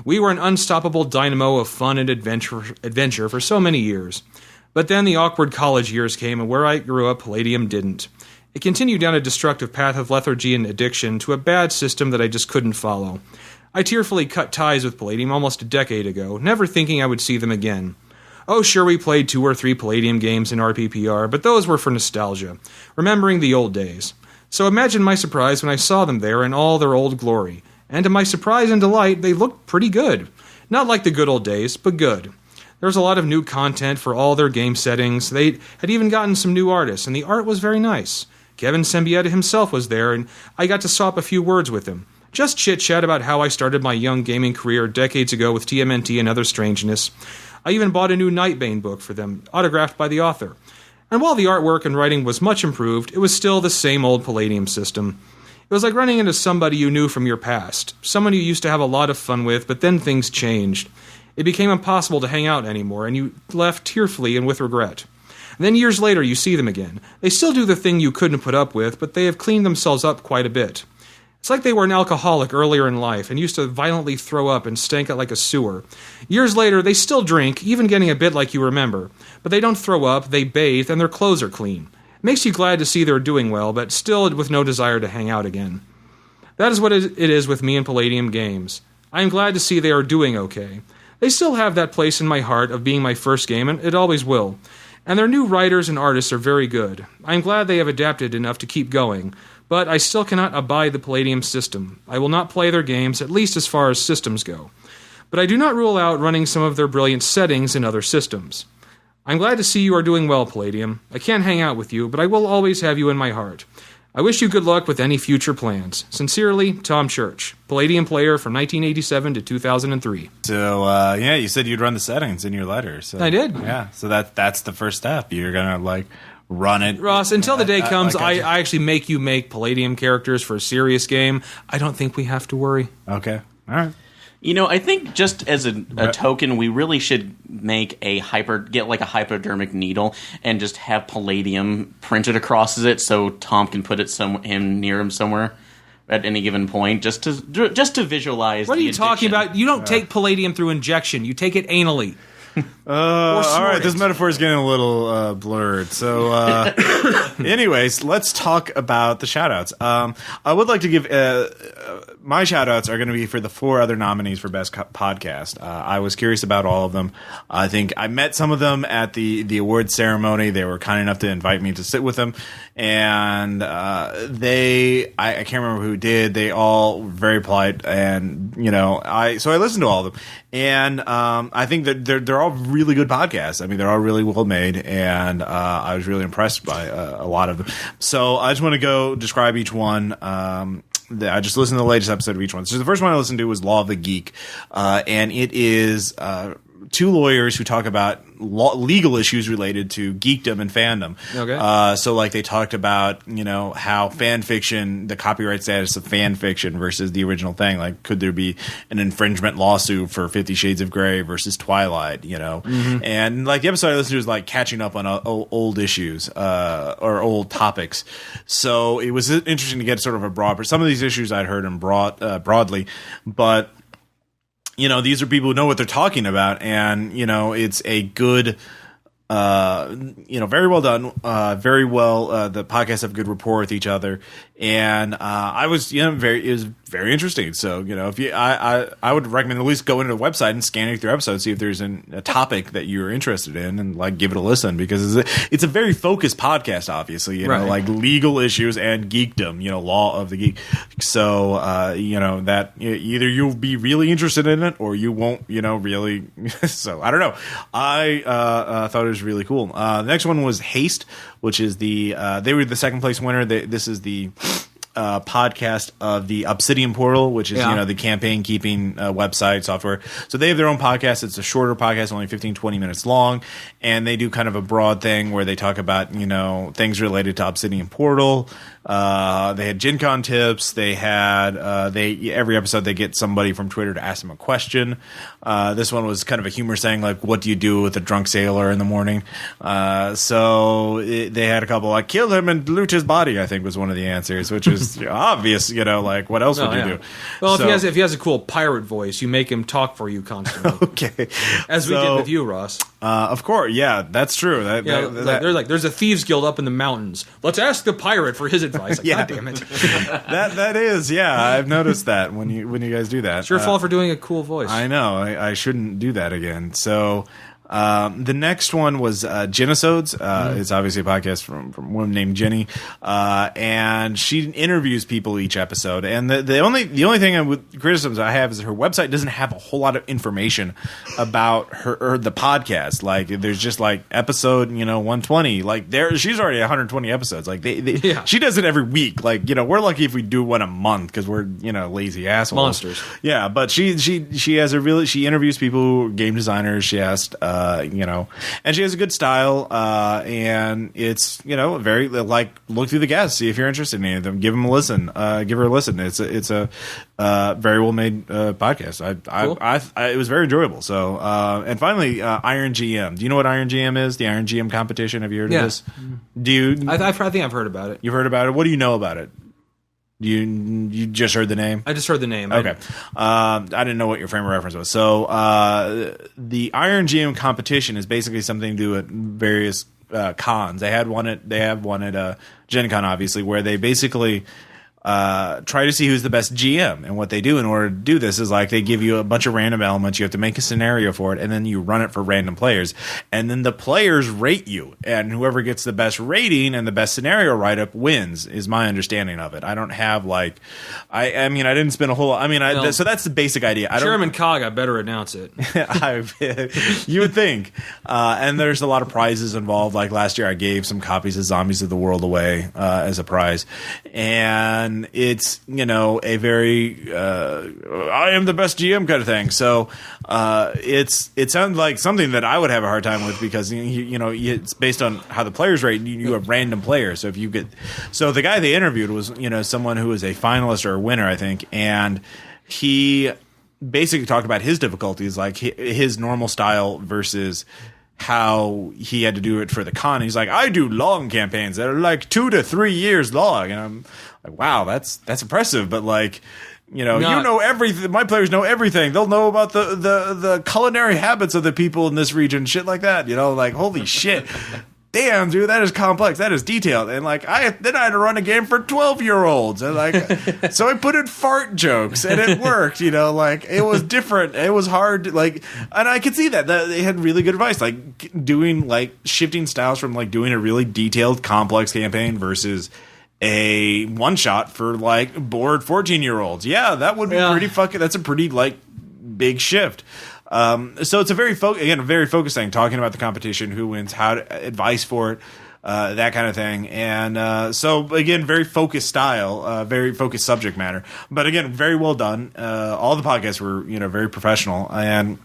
We were an unstoppable dynamo of fun and adventure for so many years. But then the awkward college years came, and where I grew up, Palladium didn't. It continued down a destructive path of lethargy and addiction to a bad system that I just couldn't follow. I tearfully cut ties with Palladium almost a decade ago, never thinking I would see them again. Oh, sure, we played 2 or 3 Palladium games in RPPR, but those were for nostalgia, remembering the old days. So imagine my surprise when I saw them there in all their old glory. And to my surprise and delight, they looked pretty good. Not like the good old days, but good. There was a lot of new content for all their game settings. They had even gotten some new artists, and the art was very nice. Kevin Sembieta himself was there, and I got to swap a few words with him. Just chit-chat about how I started my young gaming career decades ago with TMNT and other strangeness. I even bought a new Nightbane book for them, autographed by the author. And while the artwork and writing was much improved, it was still the same old Palladium system. It was like running into somebody you knew from your past, someone you used to have a lot of fun with, but then things changed. It became impossible to hang out anymore, and you left tearfully and with regret. And then years later, you see them again. They still do the thing you couldn't put up with, but they have cleaned themselves up quite a bit. It's like they were an alcoholic earlier in life and used to violently throw up and stank out like a sewer. Years later, they still drink, even getting a bit like you remember. But they don't throw up, they bathe, and their clothes are clean. It makes you glad to see they're doing well, but still with no desire to hang out again. That is what it is with me and Palladium Games. I am glad to see they are doing okay. They still have that place in my heart of being my first game, and it always will. And their new writers and artists are very good. I am glad they have adapted enough to keep going, but I still cannot abide the Palladium system. I will not play their games, at least as far as systems go. But I do not rule out running some of their brilliant settings in other systems. I'm glad to see you are doing well, Palladium. I can't hang out with you, but I will always have you in my heart. I wish you good luck with any future plans. Sincerely, Tom Church, Palladium player from 1987 to 2003. So, yeah, you said you'd run the settings in your letter. So, I did. Yeah, so that's the first step. You're going to, run it. Ross, until the day comes, I actually make you make Palladium characters for a serious game. I don't think we have to worry. Okay. All right. I think just as a token, we really should get like a hypodermic needle and just have Palladium printed across it so Tom can put it near him somewhere at any given point, just to visualize. What are you talking about? You don't take Palladium through injection. You take it anally. All right, this metaphor is getting a little blurred. So, anyways, let's talk about the shout-outs. I would like to give my shout-outs are going to be for the 4 other nominees for Best Podcast. I was curious about all of them. I think I met some of them at the awards ceremony. They were kind enough to invite me to sit with them, and I can't remember who did. They all were very polite, and I listened to all of them, and I think that they're all really good podcasts. I mean, they're all really well made, and I was really impressed by a lot of them. So I just want to go describe each one. I just listened to the latest episode of each one. So the first one I listened to was Law of the Geek, and it is 2 lawyers who talk about legal issues related to geekdom and fandom. Okay. So they talked about, how fan fiction, the copyright status of fan fiction versus the original thing. Like, could there be an infringement lawsuit for 50 Shades of Grey versus Twilight, Mm-hmm. And the episode I listened to was catching up on old issues, or old topics. So it was interesting to get sort of a broad, some of these issues I'd heard in broadly, but these are people who know what they're talking about, and it's a good, very well done, very well. The podcasts have good rapport with each other, and it was very interesting. So if I would recommend at least go into the website and scanning through episodes, see if there's a topic that you're interested in, and give it a listen, because it's a very focused podcast. Obviously, right. Legal issues and geekdom, Law of the Geek. So that either you'll be really interested in it or you won't, really. So I don't know. I thought it was really cool. The next one was Haste, which is they were the second place winner. This is the podcast of the Obsidian Portal, which is the campaign keeping website software. So they have their own podcast. It's a shorter podcast, only 15-20 minutes long, and they do kind of a broad thing where they talk about things related to Obsidian Portal. They had Gencon tips. They had every episode they get somebody from Twitter to ask them a question. This one was kind of a humor saying what do you do with a drunk sailor in the morning? So they had a couple kill him and loot his body, I think was one of the answers, which is obvious. What else would you do? Well, if he has a cool pirate voice, you make him talk for you constantly. Okay, as we did with you, Ross. Of course, yeah, that's true. There's a thieves guild up in the mountains. Let's ask the pirate for his advice. God damn it. that is, yeah. I've noticed that when you guys do that. It's your fault for doing a cool voice. I know. I shouldn't do that again. So the next one was Genosodes. It's obviously a podcast from a woman named Jenny, and she interviews people each episode. And the only thing criticisms I have is her website doesn't have a whole lot of information about her the podcast. There's just episode 120. She's already 120 episodes. She does it every week. We're lucky if we do one a month because we're lazy assholes. Monsters. Yeah, but she has she interviews people who are game designers. She asked. And she has a good style, and it's very look through the guests, see if you're interested in any of them, give them a listen, give her a listen. It's a very well made podcast. Cool. It was very enjoyable. So and finally, Iron GM. Do you know what Iron GM is? The Iron GM competition. Have you heard of this? Do you? I think I've heard about it. You've heard about it. What do you know about it? You just heard the name? I just heard the name. Okay. I didn't know what your frame of reference was. So the Iron GM competition is basically something to do at various cons. They have one at Gencon, obviously, where they basically try to see who's the best GM. And what they do in order to do this is like they give you a bunch of random elements. You have to make a scenario for it, and then you run it for random players. And then the players rate you, and whoever gets the best rating and the best scenario write-up wins, is my understanding of it. I don't have like, I mean, I didn't spend a whole, so that's the basic idea. Chairman Kaga better announce it. You would think. And there's a lot of prizes involved. Like last year, I gave some copies of Zombies of the World away as a prize. And it's, a very I am the best GM kind of thing. So it sounds like something that I would have a hard time with because it's based on how the players rate. You have random players. So if you get, so the guy they interviewed was someone who was a finalist or a winner, I think, and he basically talked about his difficulties, like his normal style versus how he had to do it for the con. He's like, I do long campaigns that are like 2 to 3 years long, and I'm like, wow, that's impressive. But like, you know everything. My players know everything. They'll know about the culinary habits of the people in this region, shit like that. Like, holy shit. Damn, dude, that is complex. That is detailed. And like, I had to run a game for 12-year-olds, and like, so I put in fart jokes, and it worked. Like it was different. It was hard. Like, and I could see that they had really good advice, like doing like shifting styles from like doing a really detailed, complex campaign versus a one shot for like bored 14-year-olds. Yeah, that would be pretty fucking. That's a pretty like big shift. So it's a very very focused thing, talking about the competition, who wins, how to, advice for it, that kind of thing. And so again, very focused style, very focused subject matter. But again, very well done. All the podcasts were very professional, and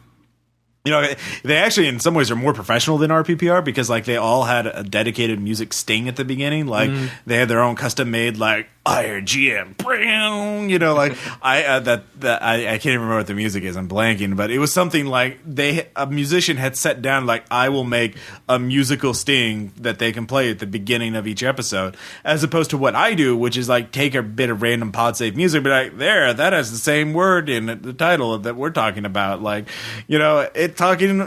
they actually in some ways are more professional than RPPR because like they all had a dedicated music sting at the beginning. Like they had their own custom made like Iron GM, like I can't even remember what the music is. I'm blanking, but it was something like a musician had set down like, I will make a musical sting that they can play at the beginning of each episode, as opposed to what I do, which is like take a bit of random pod save music, but like that has the same word in the title that we're talking about, like it talking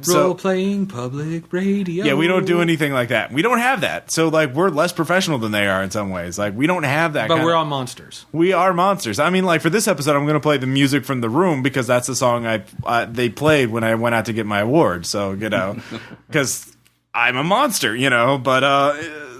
role playing public radio. Yeah, we don't do anything like that. We don't have that, so like we're less professional than they are in some ways. Like we don't have that, but we're all monsters. We are monsters. I mean, like for this episode, I'm going to play the music from The Room because that's the song they played when I went out to get my award. So because I'm a monster, but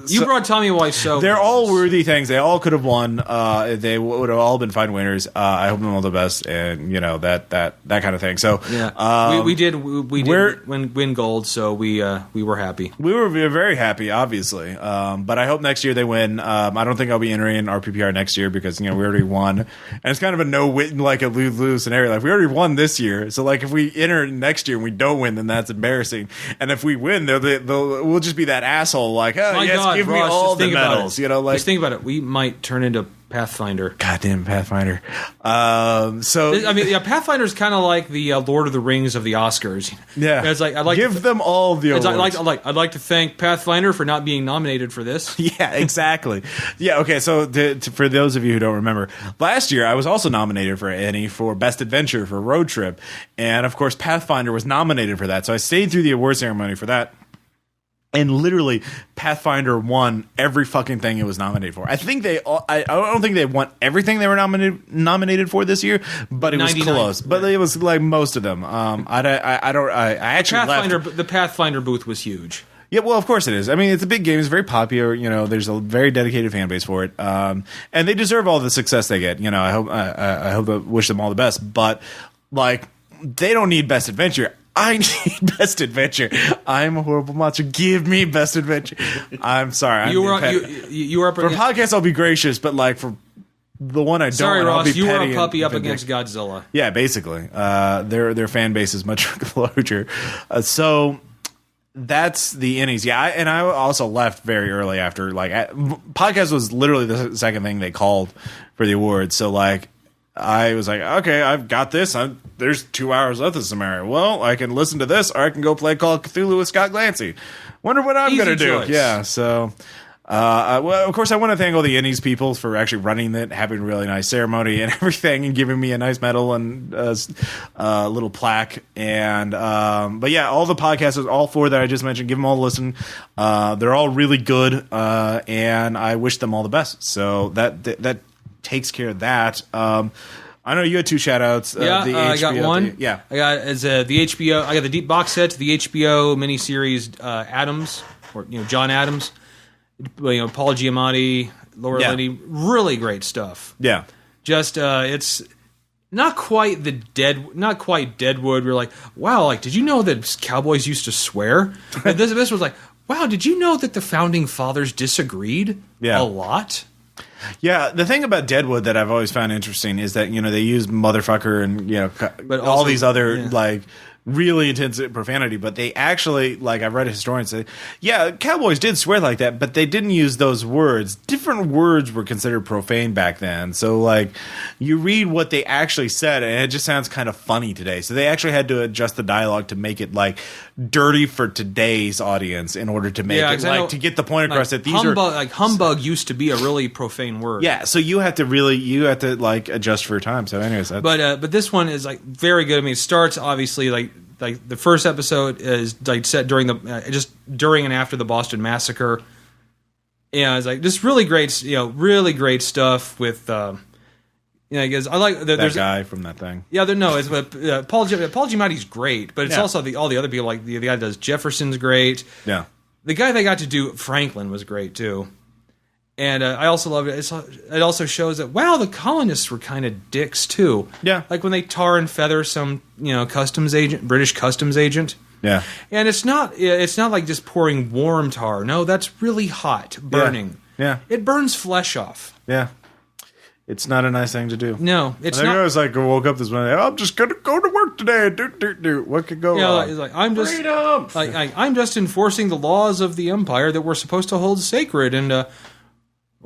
you brought Tommy Wiseau. They're all worthy things. They all could have won. They would have all been fine winners. I hope them all the best, and that kind of thing. So yeah, we did win gold, so we were happy. We were very happy, obviously. But I hope next year they win. I don't think I'll be entering RPPR next year because we already won, and it's kind of a no-win, like a lose-lose scenario. Like we already won this year, so like if we enter next year and we don't win, then that's embarrassing. And if we win, we'll just be that asshole. Like, oh yes. God, give me Ross, all the medals, just think about it. We might turn into Pathfinder. Goddamn Pathfinder. Pathfinder's kind of like the Lord of the Rings of the Oscars. Yeah, it's like give them all the awards. I'd like to thank Pathfinder for not being nominated for this. Yeah, exactly. Yeah, okay. So for those of you who don't remember, last year I was also nominated for Ennie for Best Adventure for Road Trip, and of course Pathfinder was nominated for that. So I stayed through the award ceremony for that. And literally, Pathfinder won every fucking thing it was nominated for. I think I don't think they won everything they were nominated for this year, but it was close. But it was like most of them. I actually left. The Pathfinder booth was huge. Yeah, well, of course it is. I mean, it's a big game. It's very popular. There's a very dedicated fan base for it, and they deserve all the success they get. I wish them all the best. But like, they don't need Best Adventure. I need Best Adventure. I'm a horrible monster. Give me Best Adventure. I'm sorry. You were for podcasts. I'll be gracious, but like for the one I don't. Sorry, Ross. You were a puppy up against Godzilla. Yeah, basically. Their fan base is much larger. So that's the Ennies. Yeah, and I also left very early after. Like, podcast was literally the second thing they called for the awards. So like, I was like, okay, I've got this. There's 2 hours left of this scenario. Well, I can listen to this, or I can go play Call of Cthulhu with Scott Glancy. Wonder what I'm going to do. Choice. Yeah, so Well, of course, I want to thank all the Ennies people for actually running it, having a really nice ceremony and everything, and giving me a nice medal and a little plaque. And but yeah, all the podcasts, all 4 that I just mentioned, give them all a listen. They're all really good, and I wish them all the best. So that takes care of that. I know you had 2 shout-outs. I got one. I got the HBO. I got the deep box set to the HBO miniseries Adams, or John Adams. Paul Giamatti, Laura Linney, really great stuff. Yeah, just it's not quite Deadwood. We're like, wow, like did you know that cowboys used to swear? And this was like, wow, did you know that the founding fathers disagreed a lot? Yeah, the thing about Deadwood that I've always found interesting is that they use motherfucker and but all these other like really intense profanity, but they actually, like I've read a historian say, yeah, cowboys did swear like that, but they didn't use those words. Different words were considered profane back then. So like you read what they actually said and it just sounds kind of funny today. So they actually had to adjust the dialogue to make it like dirty for today's audience in order to make it like to get the point across that these humbug, like humbug used to be a really profane word. Yeah, so you have to like adjust for your time. So anyways, but this one is like very good. I mean, it starts obviously like the first episode is like set during just during and after the Boston Massacre. Yeah, it's like just really great, really great stuff with. Because I like there's guy from that thing. Yeah, it's Paul Giamatti's great, but it's also all the other people like the guy that does Jefferson's great. Yeah, the guy they got to do Franklin was great too. And I also love it. It also shows that the colonists were kind of dicks too. Yeah, like when they tar and feather some British customs agent. Yeah, and it's not like just pouring warm tar. No, that's really hot, burning. Yeah, it burns flesh off. Yeah, it's not a nice thing to do. No, it's not. I was like, I woke up this morning. I'm just gonna go to work today. Do. What could go wrong? Yeah, like I'm just I'm just enforcing the laws of the empire that we're supposed to hold sacred and.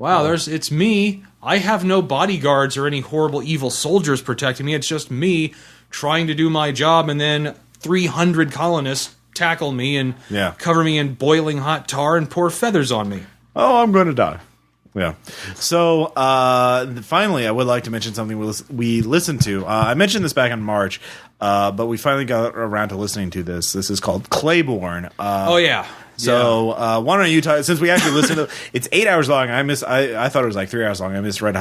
It's me. I have no bodyguards or any horrible evil soldiers protecting me. It's just me trying to do my job, and then 300 colonists tackle me and cover me in boiling hot tar and pour feathers on me. Oh, I'm going to die. Yeah. So, finally, I would like to mention something we listened to. I mentioned this back in March, but we finally got around to listening to this. This is called Claiborne. So why don't you talk? Since we actually listened to it's 8 hours long. I thought it was like 3 hours long. I misread.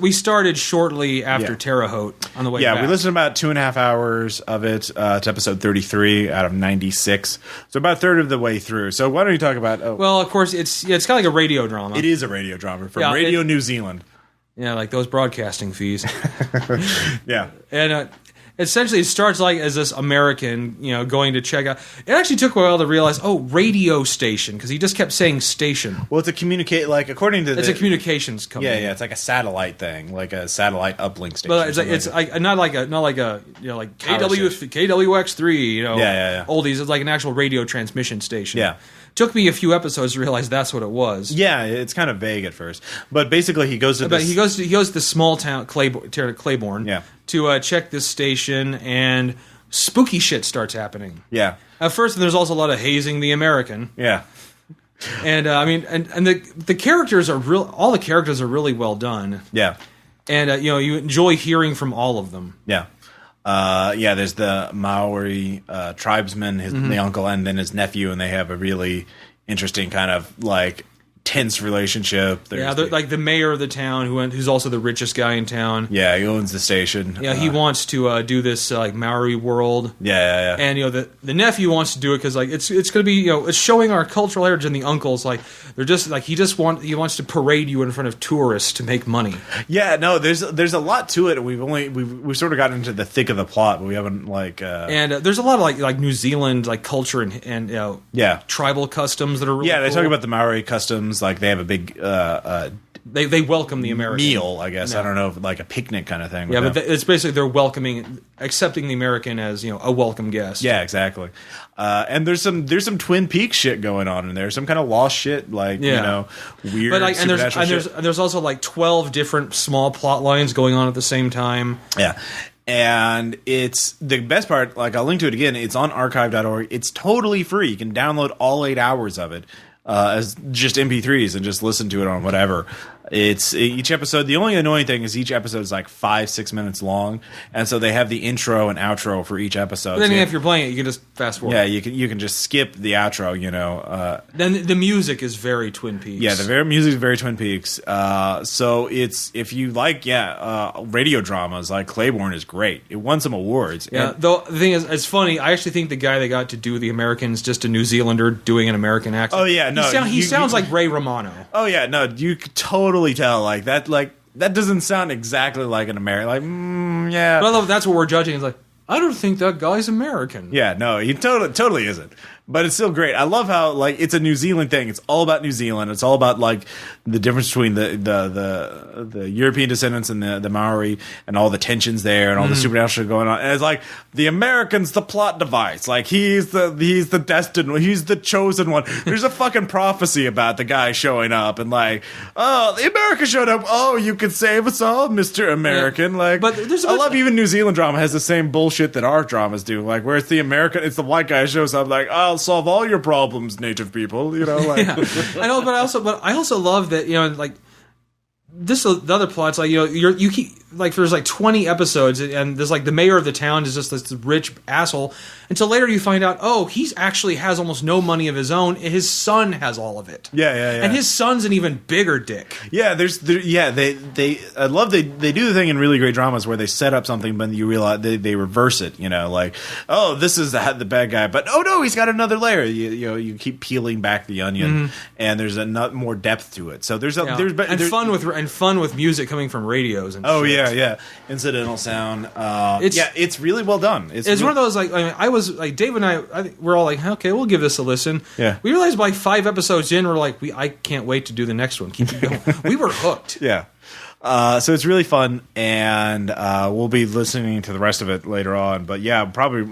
We started shortly after Terre Haute on the way. Yeah, back. we listened to about 2.5 hours of it to episode 33 out of 96. So about a third of the way through. So why don't you talk about? Well, of course, it's kind of like a radio drama. It is a radio drama from Radio New Zealand. Yeah, like those broadcasting fees. Yeah, and. Essentially, it starts like as this American, going to check out. It actually took a while to realize, radio station, because he just kept saying station. Well, it's a according to it's a communications company. Yeah, it's like a satellite thing, like a satellite uplink station. But it's not like KWX3, oldies. It's like an actual radio transmission station. Yeah. Took me a few episodes to realize that's what it was. Yeah, it's kind of vague at first, but basically he goes to the small town Claiborne to check this station, and spooky shit starts happening. Yeah. At first, there's also a lot of hazing the American. Yeah. And and the characters are real. All the characters are really well done. Yeah. And you enjoy hearing from all of them. Yeah. There's the Maori tribesman, the uncle, and then his nephew, and they have a really interesting kind of like tense relationship. They're like the mayor of the town, who's also the richest guy in town. Yeah, he owns the station. Yeah, he wants to do this like Maori world. Yeah. And the nephew wants to do it because like it's going to be it's showing our cultural heritage, and the uncle's like they're just like he wants to parade you in front of tourists to make money. Yeah, no, there's a lot to it. We've sort of gotten into the thick of the plot, but we haven't like. And there's a lot of like New Zealand like culture and tribal customs that are really they cool. talk about the Maori customs. Like they have a big they welcome the American meal, I guess. I don't know, like a picnic kind of thing. Yeah, but it's basically they're accepting the American as a welcome guest. Yeah, exactly. And there's some Twin Peaks shit going on in there. Some kind of lost shit, like weird. But like, and there's also like 12 different small plot lines going on at the same time. Yeah. And it's the best part, like I'll link to it again, it's on archive.org. It's totally free. You can download all 8 hours of it. as just MP3s and just listen to it on whatever. It's each episode. The only annoying thing is each episode is like 5-6 minutes long, and so they have the intro and outro for each episode. But then So if you're playing it, you can just fast forward. yeah, you can just skip the outro. Then the music is very Twin Peaks. Yeah, the music is very Twin Peaks. So it's if you like radio dramas, like Claiborne is great. It won some awards. Yeah, And- though the thing is, it's funny. I actually think the guy that got to do the Americans just a New Zealander doing an American accent. Oh, yeah, no, he sounds like Ray Romano. oh yeah, no, you could totally tell that doesn't sound exactly like an American. Yeah. But I love that's what we're judging. It's like I don't think that guy's American. Yeah, no, he totally isn't. But it's still great. I love how it's a New Zealand thing. It's all about New Zealand. It's all about the difference between the European descendants and the Maori and all the tensions there and all the supernatural going on. And it's like the American's the plot device. Like he's the destined one. He's the chosen one. There's a fucking prophecy about the guy showing up and the America showed up. Oh, you could save us all, Mr. American. Yeah. But there's I love even New Zealand drama has the same bullshit that our dramas do. Like where it's the American, it's the white guy who shows up like, I'll solve all your problems, native people. Yeah. I know, but I also love that this the other plots you keep there's 20 episodes and there's the mayor of the town is just this rich asshole until later you find out he's actually has almost no money of his own. His son has all of it. Yeah. And his son's an even bigger dick. Yeah, I love they do the thing in really great dramas where they set up something but you realize they reverse it, this is the bad guy, but oh no, he's got another layer. You keep peeling back the onion and there's more depth to it. So there's fun with music coming from radios and shit. Yeah. Incidental sound. It's really well done. It's one of those I was Dave and I we're all okay, we'll give this a listen. Yeah. We realized by 5 episodes in we're I can't wait to do the next one. Keep it going. We were hooked. Yeah. So it's really fun, and we'll be listening to the rest of it later on. But yeah, probably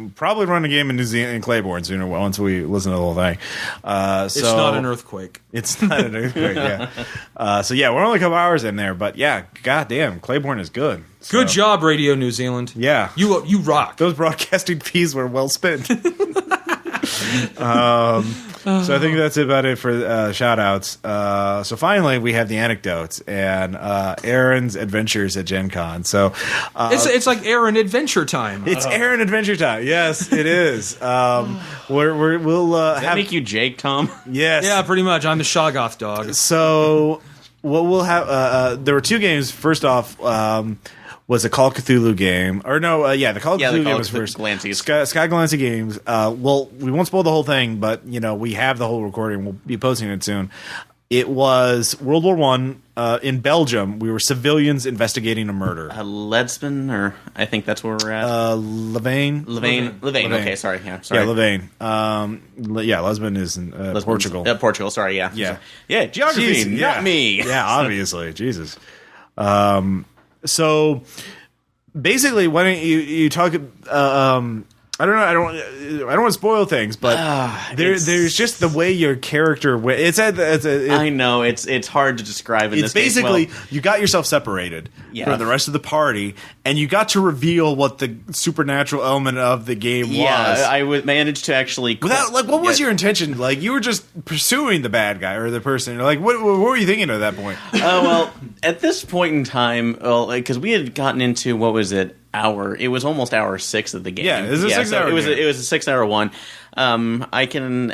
run a game in New Zealand in Claiborne sooner once we listen to the whole thing. It's not an earthquake. It's not an earthquake. Yeah. So yeah, we're only a couple hours in there, but yeah, goddamn, Claiborne is good. So, good job, Radio New Zealand. Yeah, you rock. Those broadcasting fees were well spent. So I think that's about it for shout-outs. So finally, we have the anecdotes and Aaron's adventures at Gen Con. So it's like Aaron Adventure Time. It's Aaron Adventure Time. Yes, it is. We'll Does that make you Jake, Tom? Yes. Yeah, pretty much. I'm the Shoggoth dog. So what we'll have there were 2 games. First off, was a Call of Cthulhu game. Or no, the Call of Cthulhu game was first. Sky Glancy Games. We won't spoil the whole thing, but, we have the whole recording. We'll be posting it soon. It was World War I in Belgium. We were civilians investigating a murder. Ledsman, or I think that's where we're at. Louvain. Okay, sorry. Yeah, sorry. Yeah, Louvain. Ledsman is in Portugal. Portugal, sorry, yeah. Yeah. Yeah, geography, not me. Yeah, obviously. Jesus. So basically, why don't you talk? I don't know. I don't want to spoil things, but there's just the way your character. I know it's hard to describe. In it's this basically case. Well, you got yourself separated from the rest of the party, and you got to reveal what the supernatural element of the game was. Yeah, I managed to actually. What was your intention? You were just pursuing the bad guy or the person. What were you thinking at that point? Well, at this point in time, because we had gotten into what was it? It was almost hour 6 of the game. Yeah, it was a 6-hour game. It was a 6-hour one. I can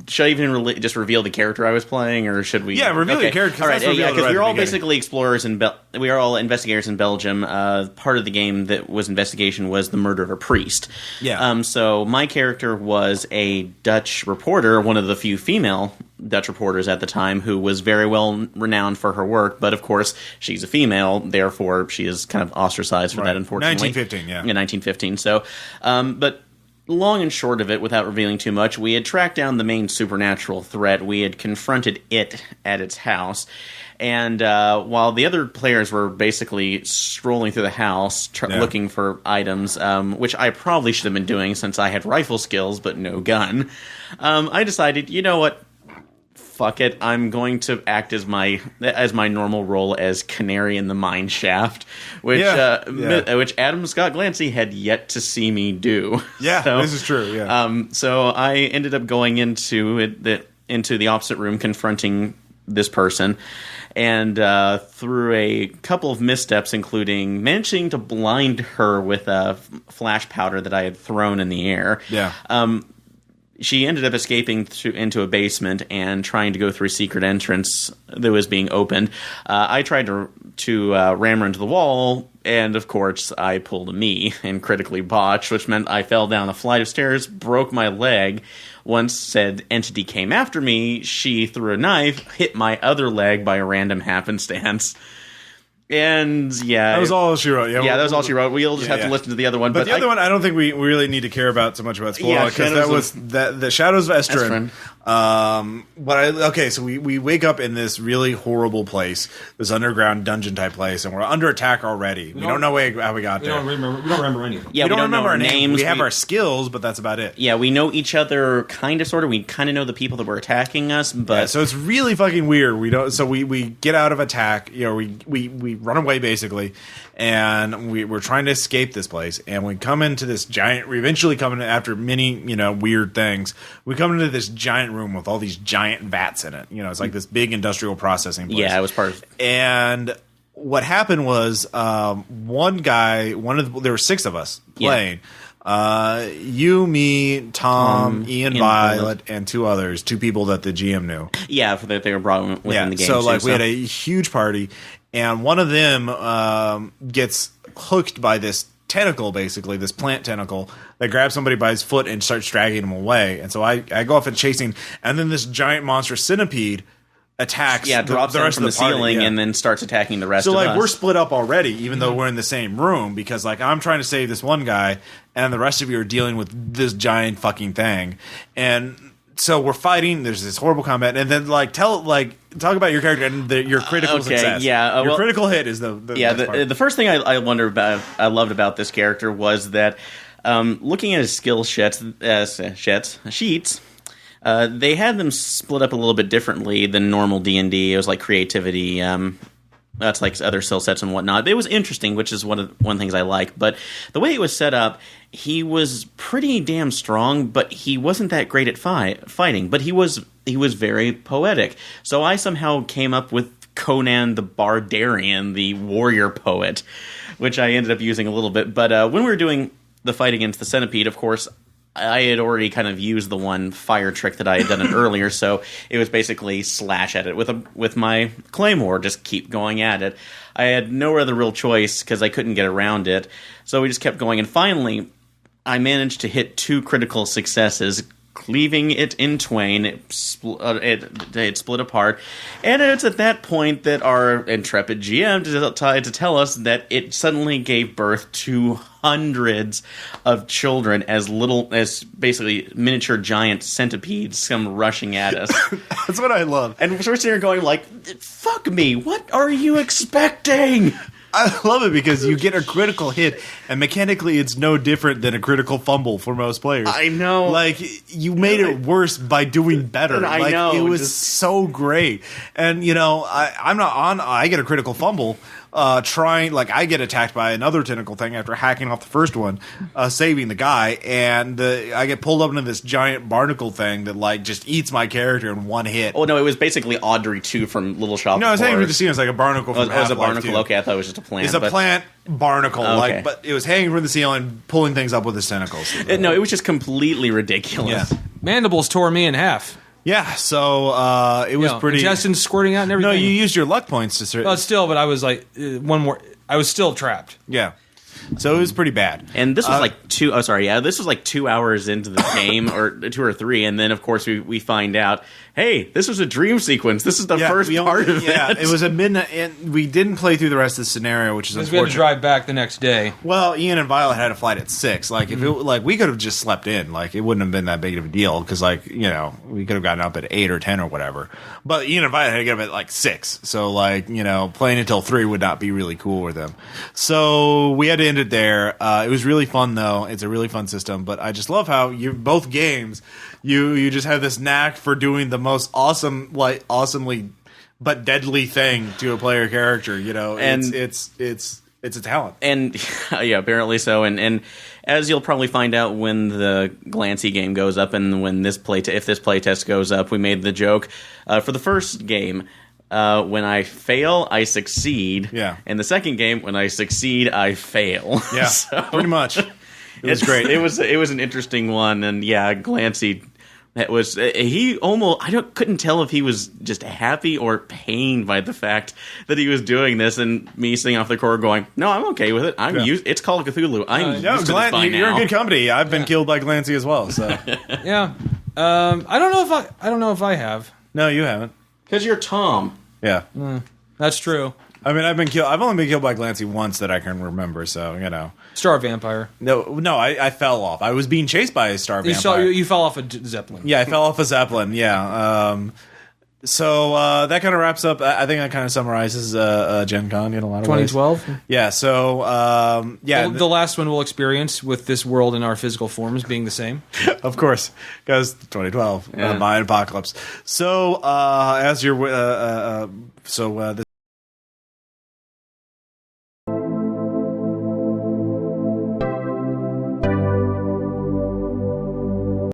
should I even just reveal the character I was playing, or should we? Yeah, reveal the character. All right, because we were all basically explorers we are all investigators in Belgium. Part of the game that was investigation was the murder of a priest. Yeah. So my character was a Dutch reporter, one of the few female Dutch reporters at the time, who was very well renowned for her work. But of course, she's a female, therefore she is kind of ostracized for that. Unfortunately, 1915. Yeah, 1915. So, but. Long and short of it, without revealing too much, we had tracked down the main supernatural threat. We had confronted it at its house. And while the other players were basically strolling through the house looking for items, which I probably should have been doing since I had rifle skills but no gun, I decided, you know what? Fuck it, I'm going to act as my normal role as Canary in the Mine Shaft, which Adam Scott Glancy had yet to see me do. Yeah, so, this is true. Yeah. So I ended up going into it that into the opposite room confronting this person, and through a couple of missteps, including managing to blind her with a flash powder that I had thrown in the air. Yeah. She ended up escaping into a basement and trying to go through a secret entrance that was being opened. I tried to ram her into the wall, and of course I pulled a me and critically botched, which meant I fell down a flight of stairs, broke my leg. Once said entity came after me, she threw a knife, hit my other leg by a random happenstance. And that was all she wrote. Yeah, that was all she wrote. We'll just have to listen to the other one. But the other one, I don't think we really need to care about so much about spoiler because that was the Shadows of Estrin. So we wake up in this really horrible place, this underground dungeon type place, and we're under attack already. We don't know how we got there. We don't remember anything. Yeah, we don't remember know our names. We have our our skills, but that's about it. Yeah, we know each other kind of, sort of. We kind of know the people that were attacking us, but so it's really fucking weird. We don't. So we get out of attack. We run away basically, and we're trying to escape this place. And we come into this giant. We eventually come in after many weird things. We come into this giant room with all these giant vats in it. It's like this big industrial processing place. Yeah, it was part of. And what happened was one guy. There were 6 of us playing. Yeah. You, me, Tom, Ian Violet, and 2 others. 2 people that the GM knew. Yeah, for that they were brought within the game. So we had a huge party, and one of them gets hooked by this tentacle, basically this plant tentacle that grabs somebody by his foot and starts dragging him away. And so I go off and chasing, and then this giant monster centipede attacks. Yeah, drops the down rest from of the party, ceiling and then starts attacking the rest so of us. So we're split up already, even though we're in the same room, because I'm trying to save this one guy, and the rest of you are dealing with this giant fucking thing. And so we're fighting. There's this horrible combat, and then talk about your character and your critical success. Yeah, your critical hit is the the first thing I loved about this character was that looking at his skill sheets, they had them split up a little bit differently than normal D&D. It was like creativity. That's like other skill sets and whatnot. It was interesting, which is one of the things I like. But the way it was set up, he was pretty damn strong, but he wasn't that great at fighting. But he was very poetic. So I somehow came up with Conan the Barbarian, the warrior poet, which I ended up using a little bit. But when we were doing the fight against the centipede, of course, I had already kind of used the one fire trick that I had done earlier, so it was basically slash at it with my claymore, just keep going at it. I had no other real choice because I couldn't get around it, so we just kept going. And finally, I managed to hit 2 critical successes, cleaving it in twain. It split apart, and it's at that point that our intrepid GM decided to tell us that it suddenly gave birth to hundreds of children as basically miniature giant centipedes come rushing at us. That's what I love. And we're sitting here going like, fuck me, what are you expecting? I love it because you get a critical hit, and mechanically it's no different than a critical fumble for most players. I know. Like, you made it worse by doing better. I know. It was so great. And, I get a critical fumble. I get attacked by another tentacle thing after hacking off the first one, saving the guy, and I get pulled up into this giant barnacle thing that just eats my character in one hit. Oh no, it was basically Audrey 2 from Little Shop of No, I was hanging Horrors. from the ceiling. It's like a barnacle from It was a Half-Life barnacle. 2. Okay, I thought it was just a plant. It's a plant barnacle, okay. but it was hanging from the ceiling, pulling things up with its tentacles. No, it was just completely ridiculous. Yeah. Mandibles tore me in half. Yeah, so it was pretty. Intestines squirting out and everything. No, you used your luck points to certain. Well, still, but I was like one more. I was still trapped. Yeah. So it was pretty bad. And this was this was like 2 hours into the game, or 2 or 3, and then of course we find out, hey, this was a dream sequence. This is the first part of it. Yeah, it was a midnight, and we didn't play through the rest of the scenario, which is Because we had to drive back the next day. Well, Ian and Violet had a flight at 6. If we could have just slept in, it wouldn't have been that big of a deal because, we could have gotten up at 8 or 10 or whatever. But Ian and Violet had to get up at 6, so playing until 3 would not be really cool with them. So we had to end it there. It was really fun though. It's a really fun system, but I just love how both games you just have this knack for doing the most awesomely but deadly thing to a player character. And it's It's a talent. And yeah, apparently so. And as you'll probably find out when the Glancy game goes up, and when this if this playtest goes up, we made the joke for the first game. When I fail, I succeed. Yeah. And the second game, when I succeed, I fail. Yeah, So, pretty much. It was great. It was an interesting one, and yeah, Glancy. That was he almost. Couldn't tell if he was just happy or pained by the fact that he was doing this, and me sitting off the corner going, "No, I'm okay with it. I'm used. It's Call of Cthulhu. I'm used to this by now." You're in good company. I've been killed by Glancy as well. So Yeah. I don't know if I have. no, you haven't. Because you're Tom. Yeah. That's true. I mean, I've only been killed by Glancy once that I can remember. So Star Vampire. No, I fell off. I was being chased by a star vampire. You fell off a Zeppelin. Yeah, I fell off a Zeppelin. Yeah. So that kind of wraps up. I think that kind of summarizes Gen Con in a lot of ways. 2012. Yeah. So The last one we'll experience with this world in our physical forms being the same. of course, because 2012 Mayan apocalypse. So as you're this